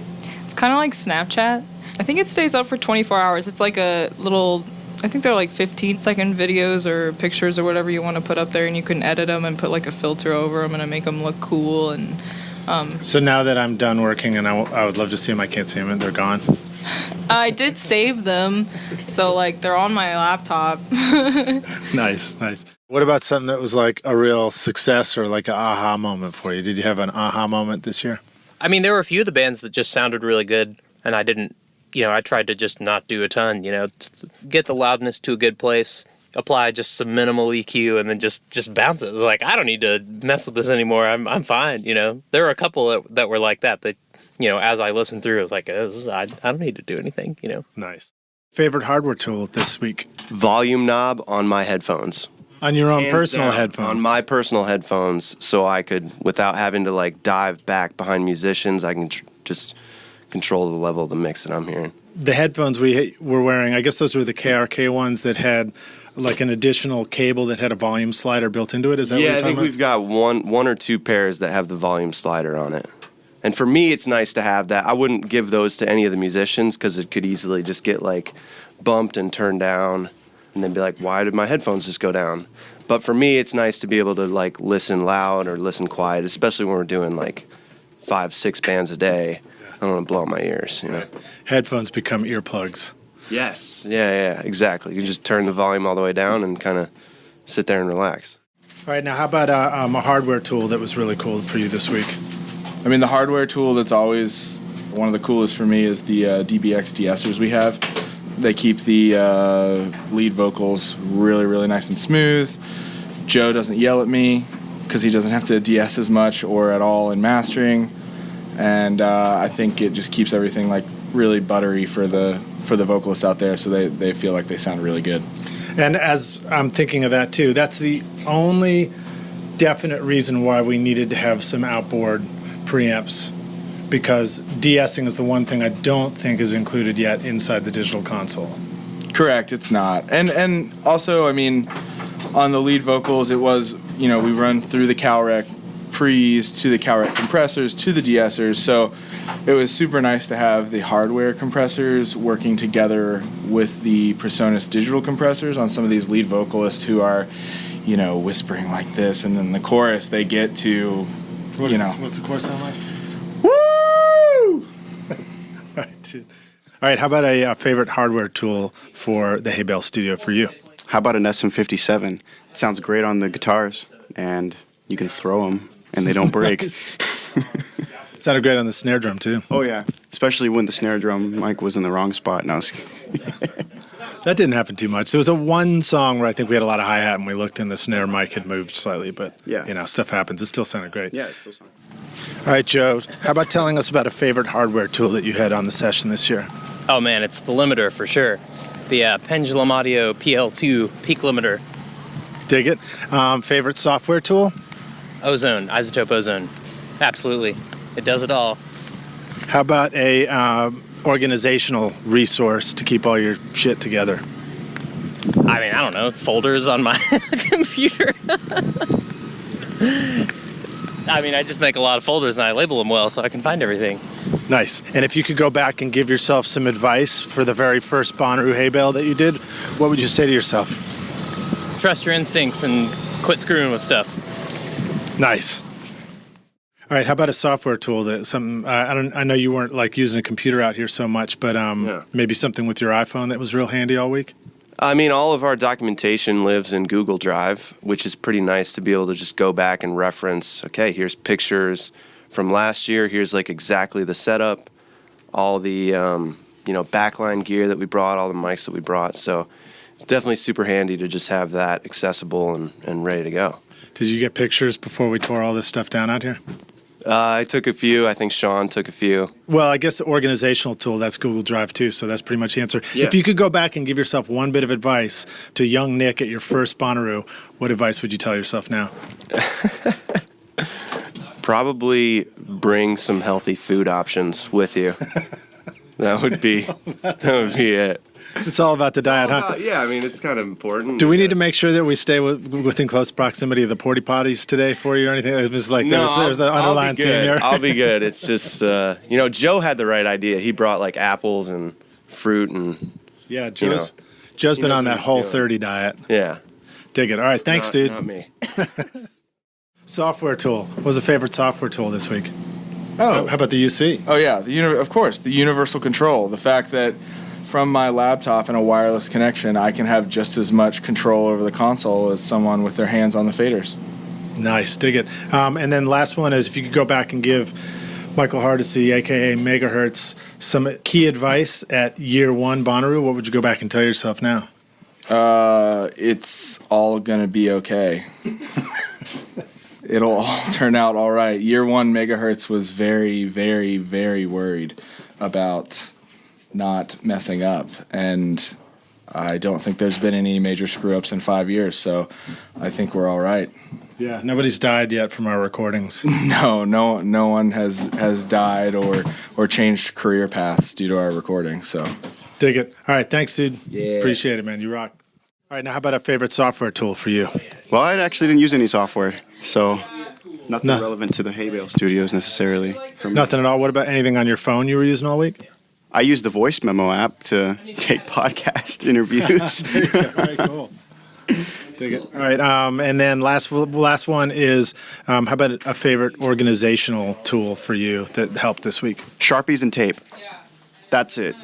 It's kind of like Snapchat. I think it stays up for 24 hours. It's like a little, I think they're like 15-second videos or pictures or whatever you want to put up there, and you can edit them and put like a filter over them and make them look cool. And So now that I'm done working, and I would love to see them, I can't see them, and they're gone. I did save them, so like they're on my laptop. Nice. What about something that was like a real success or like an aha moment for you? Did you have an aha moment this year? I mean, there were a few of the bands that just sounded really good, and I didn't, I tried to just not do a ton, just get the loudness to a good place, apply just some minimal EQ, and then just bounce it. Like, I don't need to mess with this anymore. I'm fine, There were a couple that were like that, as I listened through, I was like, I don't need to do anything, Nice. Favorite hardware tool this week? Volume knob on my headphones. On your own Hands personal down, headphones? On my personal headphones, so I could, without having to like dive back behind musicians, I can just control the level of the mix that I'm hearing. The headphones we were wearing, I guess those were the KRK ones that had like an additional cable that had a volume slider built into it. Is that what you're I talking think about? we've got one or two pairs that have the volume slider on it. And for me, it's nice to have that. I wouldn't give those to any of the musicians because it could easily just get like bumped and turned down and then be like, why did my headphones just go down? But for me, it's nice to be able to like listen loud or listen quiet, especially when we're doing like 5-6 bands a day. I don't want to blow out my ears, Headphones become earplugs. Yes. Yeah, exactly. You just turn the volume all the way down and kind of sit there and relax. All right, now how about a hardware tool that was really cool for you this week? I mean, the hardware tool that's always one of the coolest for me is the DBX de-essers we have. They keep the lead vocals really, really nice and smooth. Joe doesn't yell at me because he doesn't have to de-ess as much or at all in mastering. And I think it just keeps everything like really buttery for the vocalists out there, so they feel like they sound really good. And as I'm thinking of that too, that's the only definite reason why we needed to have some outboard preamps, because de-essing is the one thing I don't think is included yet inside the digital console. Correct, it's not. And also, I mean, on the lead vocals, it was, we run through the CalRec pre's to the CalRec compressors to the de-essers, so it was super nice to have the hardware compressors working together with the PreSonus digital compressors on some of these lead vocalists who are, whispering like this, and then the chorus they get to, What's the chorus sound like? Woo! All right, how about a favorite hardware tool for the Hay Bale Studio for you? How about an SM57? It sounds great on the guitars, and you can throw them and they don't break. Sounded great on the snare drum, too. Oh, yeah. Especially when the snare drum mic was in the wrong spot. And I was That didn't happen too much. There was one song where I think we had a lot of hi-hat, and we looked and the snare mic had moved slightly, but, stuff happens. It still sounded great. Yeah, it still sounded All right, Joe, how about telling us about a favorite hardware tool that you had on the session this year? Oh man, it's the limiter for sure. The Pendulum Audio PL2 peak limiter. Dig it. Favorite software tool? Ozone, isotope ozone. Absolutely. It does it all. How about a organizational resource to keep all your shit together? I mean, I don't know, folders on my computer. I mean, I just make a lot of folders and I label them well so I can find everything. Nice. And if you could go back and give yourself some advice for the very first Bonnaroo Hay Bale that you did, what would you say to yourself? Trust your instincts and quit screwing with stuff. Nice. All right, how about a software tool that I know you weren't like using a computer out here so much, but maybe something with your iPhone that was real handy all week? I mean, all of our documentation lives in Google Drive, which is pretty nice to be able to just go back and reference, okay, here's pictures from last year, here's like exactly the setup, all the, backline gear that we brought, all the mics that we brought. So it's definitely super handy to just have that accessible and ready to go. Did you get pictures before we tore all this stuff down out here? I took a few. I think Sean took a few. Well, I guess the organizational tool, that's Google Drive too, so that's pretty much the answer. Yeah. If you could go back and give yourself one bit of advice to young Nick at your first Bonnaroo, what advice would you tell yourself now? Probably bring some healthy food options with you. That would be it. It's all about the diet, huh? Yeah, I mean, it's kind of important. Do we need to make sure that we stay within close proximity of the porta potties today for you or anything? It was like there's the underlying theme here. I'll be good. It's just, Joe had the right idea. He brought like apples and fruit and... Yeah, Joe's been on that Whole30 diet. Yeah. Dig it. All right, thanks, dude. Not me. Software tool. What was a favorite software tool this week? Oh, how about the UC? Oh, yeah, of course, the universal control. The fact that from my laptop and a wireless connection, I can have just as much control over the console as someone with their hands on the faders. Nice, dig it. And then last one is if you could go back and give Michael Hardesty, a.k.a. Megahertz, some key advice at year one Bonnaroo, what would you go back and tell yourself now? It's all going to be okay. It'll all turn out all right. Year one Megahertz was very, very, very worried about not messing up, and I don't think there's been any major screw-ups in 5 years, so I think we're all right. Yeah, nobody's died yet from our recordings. No one has died or changed career paths due to our recording, so. Dig it. All right, thanks, dude. Yeah. Appreciate it, man. You rock. All right, now how about a favorite software tool for you? Well, I actually didn't use any software, so nothing relevant to the Hay Bale Studios necessarily. Nothing at all? What about anything on your phone you were using all week? I used the voice memo app to take podcast interviews. There you go. Very cool. Dig it. All right, and then last one is, how about a favorite organizational tool for you that helped this week? Sharpies and tape. That's it.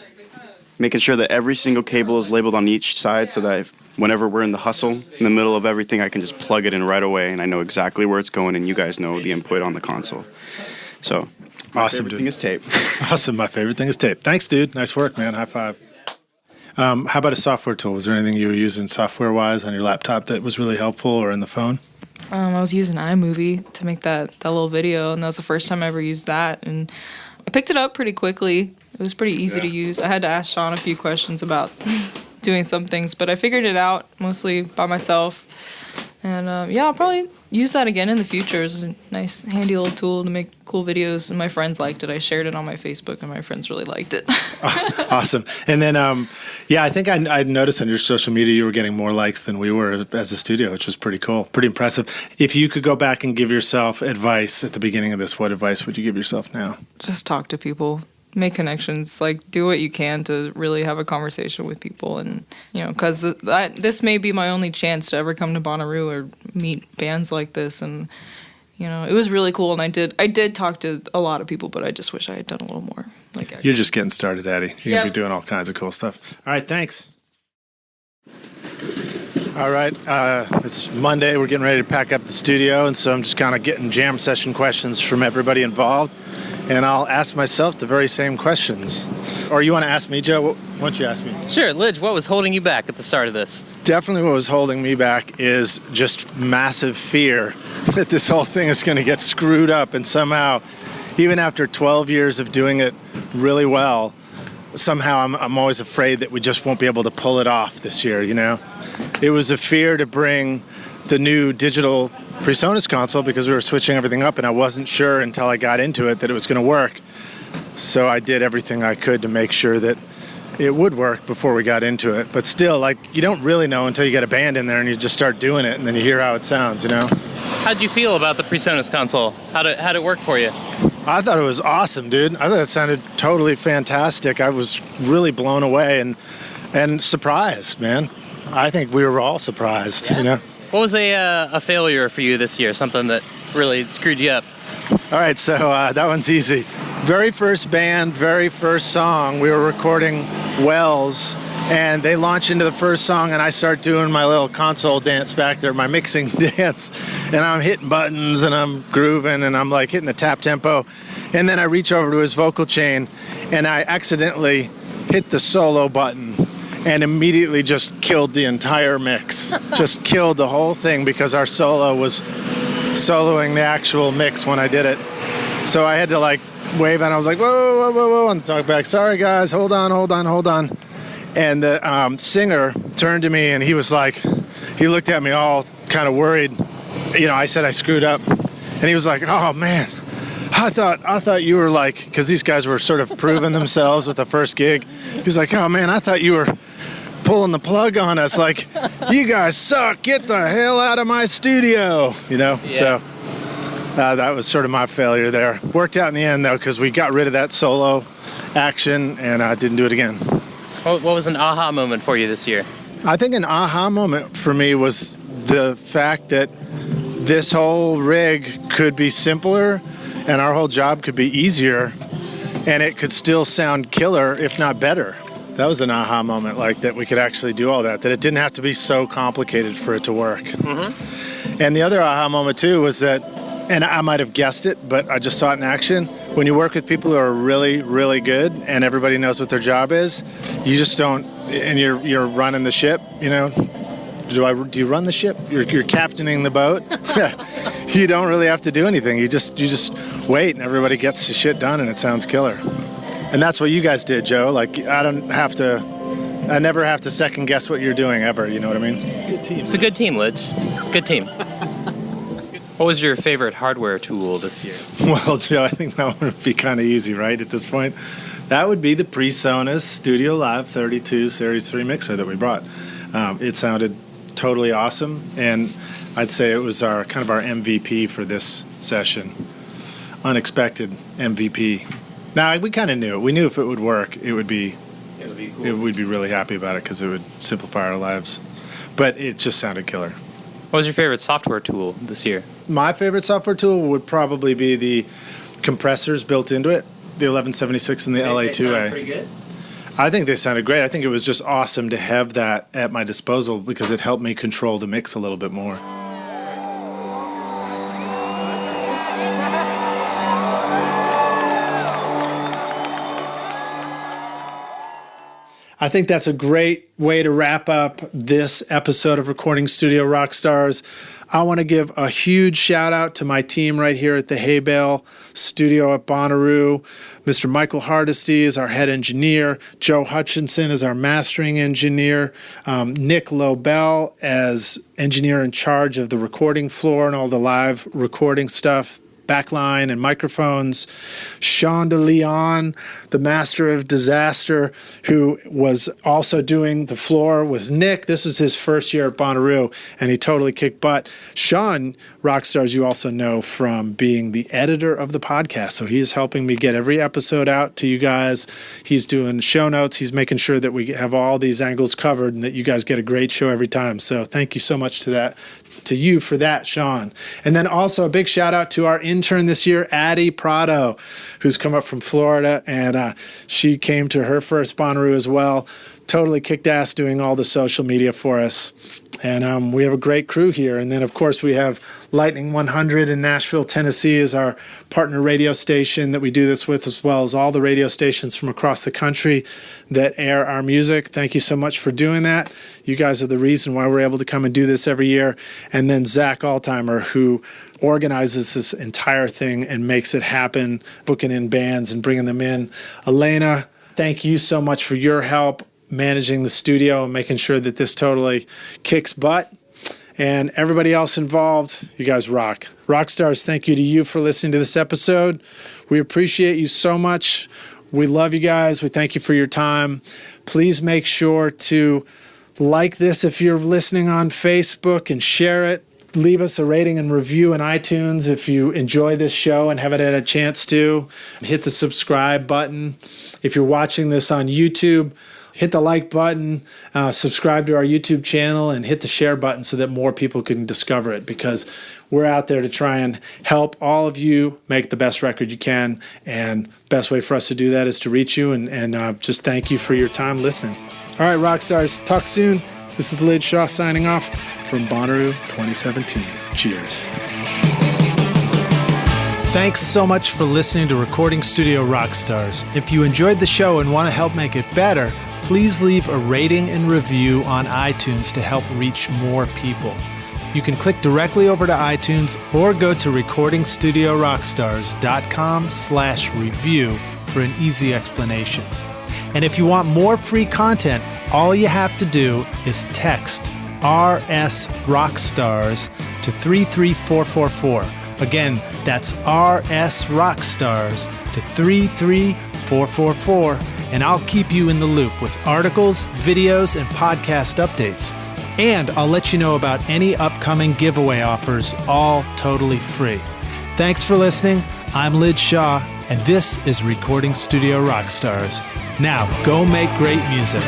Making sure that every single cable is labeled on each side so that whenever we're in the hustle, in the middle of everything, I can just plug it in right away and I know exactly where it's going and you guys know the input on the console. So, my awesome, favorite dude. thing is tape. Awesome. My favorite thing is tape. Thanks, dude. Nice work, man. High five. How about a software tool? Was there anything you were using software-wise on your laptop that was really helpful or in the phone? I was using iMovie to make that little video, and that was the first time I ever used that. And I picked it up pretty quickly. It was pretty easy to use. I had to ask Sean a few questions about doing some things, but I figured it out mostly by myself. And I'll probably use that again in the future. It's a nice, handy little tool to make cool videos. And my friends liked it. I shared it on my Facebook, and my friends really liked it. Awesome. And then, I think I noticed on your social media you were getting more likes than we were as a studio, which was pretty cool, pretty impressive. If you could go back and give yourself advice at the beginning of this, what advice would you give yourself now? Just talk to people. Make connections, like do what you can to really have a conversation with people, and because this may be my only chance to ever come to Bonnaroo or meet bands like this, and it was really cool, and I did talk to a lot of people, but I just wish I had done a little more. You're just getting started, Eddie. You're gonna be doing all kinds of cool stuff. All right, thanks. All right, it's Monday. We're getting ready to pack up the studio, and so I'm just kind of getting jam session questions from everybody involved, and I'll ask myself the very same questions. Or you want to ask me, Joe? Why don't you ask me? Sure, Lidge, what was holding you back at the start of this? Definitely what was holding me back is just massive fear that this whole thing is going to get screwed up, and somehow, even after 12 years of doing it really well, somehow I'm always afraid that we just won't be able to pull it off this year, you know? It was a fear to bring the new digital PreSonus console because we were switching everything up, and I wasn't sure until I got into it that it was going to work. So I did everything I could to make sure that it would work before we got into it. But still, like, you don't really know until you get a band in there and you just start doing it, and then you hear how it sounds, you know? How'd you feel about the PreSonus console? How'd it work for you? I thought it was awesome, dude. I thought it sounded totally fantastic. I was really blown away and surprised, man. I think we were all surprised, you know? What was a failure for you this year? Something that really screwed you up? All right, so that one's easy. Very first band, very first song, we were recording Wells, and they launch into the first song, and I start doing my little console dance back there, my mixing dance, and I'm hitting buttons, and I'm grooving, and I'm like hitting the tap tempo, and then I reach over to his vocal chain, and I accidentally hit the solo button, and immediately just killed the entire mix. Just killed the whole thing because our solo was soloing the actual mix when I did it. So I had to like wave, and I was like, whoa, whoa, whoa, whoa, on the talkback. Sorry guys, hold on. And the singer turned to me, and he was like, he looked at me all kind of worried. You know, I said I screwed up, and he was like, oh man, I thought you were like, because these guys were sort of proving themselves with the first gig. He's like, oh man, I thought you were pulling the plug on us, like, you guys suck, get the hell out of my studio, you know? Yeah. So that was sort of my failure there. Worked out in the end though, because we got rid of that solo action, and I didn't do it again. What was an aha moment for you this year? I think an aha moment for me was the fact that this whole rig could be simpler, and our whole job could be easier, and it could still sound killer, if not better. That was an aha moment, like that we could actually do all that it didn't have to be so complicated for it to work. Mm-hmm. And the other aha moment too was that, and I might have guessed it, but I just saw it in action. When you work with people who are really, really good and everybody knows what their job is, you just don't, and you're running the ship, you know? Do you run the ship? You're captaining the boat. You don't really have to do anything. You just wait, and everybody gets the shit done, and it sounds killer. And that's what you guys did, Joe. Like, I never have to second guess what you're doing ever. You know what I mean? It's a good team. It's a good team, Lidge. Good team. What was your favorite hardware tool this year? Well, Joe, I think that would be kind of easy, right, at this point. That would be the PreSonus Studio Live 32 Series 3 mixer that we brought. It sounded totally awesome, and I'd say it was our MVP for this session. Unexpected MVP. Now, we kind of knew it. We knew if it would work, it would be cool. We'd be really happy about it because it would simplify our lives. But it just sounded killer. What was your favorite software tool this year? My favorite software tool would probably be the compressors built into it, the 1176 and the LA2A. They sound pretty good? I think they sounded great. I think it was just awesome to have that at my disposal because it helped me control the mix a little bit more. I think that's a great way to wrap up this episode of Recording Studio Rockstars. I want to give a huge shout out to my team right here at the Hay Bale Studio at Bonnaroo. Mr. Michael Hardesty is our head engineer. Joe Hutchinson is our mastering engineer. Nick Lobel as engineer in charge of the recording floor and all the live recording stuff. Backline and microphones. Sean DeLeon, the master of disaster, who was also doing the floor with Nick. This was his first year at Bonnaroo, and he totally kicked butt. Sean, Rockstars, you also know from being the editor of the podcast, so he's helping me get every episode out to you guys. He's doing show notes. He's making sure that we have all these angles covered and that you guys get a great show every time. So thank you so much to you for that, Sean. And then also a big shout out to our intern this year, Addie Prado, who's come up from Florida, and she came to her first Bonnaroo as well. totally kicked ass doing all the social media for us. And we have a great crew here. And then, of course, we have Lightning 100 in Nashville, Tennessee is our partner radio station that we do this with, as well as all the radio stations from across the country that air our music. Thank you so much for doing that. You guys are the reason why we're able to come and do this every year. And then Zach Altheimer, who organizes this entire thing and makes it happen, booking in bands and bringing them in. Elena, thank you so much for your help managing the studio and making sure that this totally kicks butt. And everybody else involved, you guys rock. Rockstars, thank you to you for listening to this episode. We appreciate you so much. We love you guys. We thank you for your time. Please make sure to like this if you're listening on Facebook and share it. Leave us a rating and review in iTunes if you enjoy this show and haven't had a chance to. Hit the subscribe button. If you're watching this on YouTube, hit the like button, subscribe to our YouTube channel, and hit the share button so that more people can discover it, because we're out there to try and help all of you make the best record you can. And best way for us to do that is to reach you and just thank you for your time listening. All right, Rockstars, talk soon. This is Lid Shaw signing off from Bonnaroo 2017. Cheers. Thanks so much for listening to Recording Studio Rockstars. If you enjoyed the show and want to help make it better, please leave a rating and review on iTunes to help reach more people. You can click directly over to iTunes or go to recordingstudiorockstars.com/review for an easy explanation. And if you want more free content, all you have to do is text RS Rockstars to 33444. Again, that's RS Rockstars to 33444, and I'll keep you in the loop with articles, videos, and podcast updates. And I'll let you know about any upcoming giveaway offers, all totally free. Thanks for listening. I'm Lid Shaw, and this is Recording Studio Rockstars. Now, go make great music.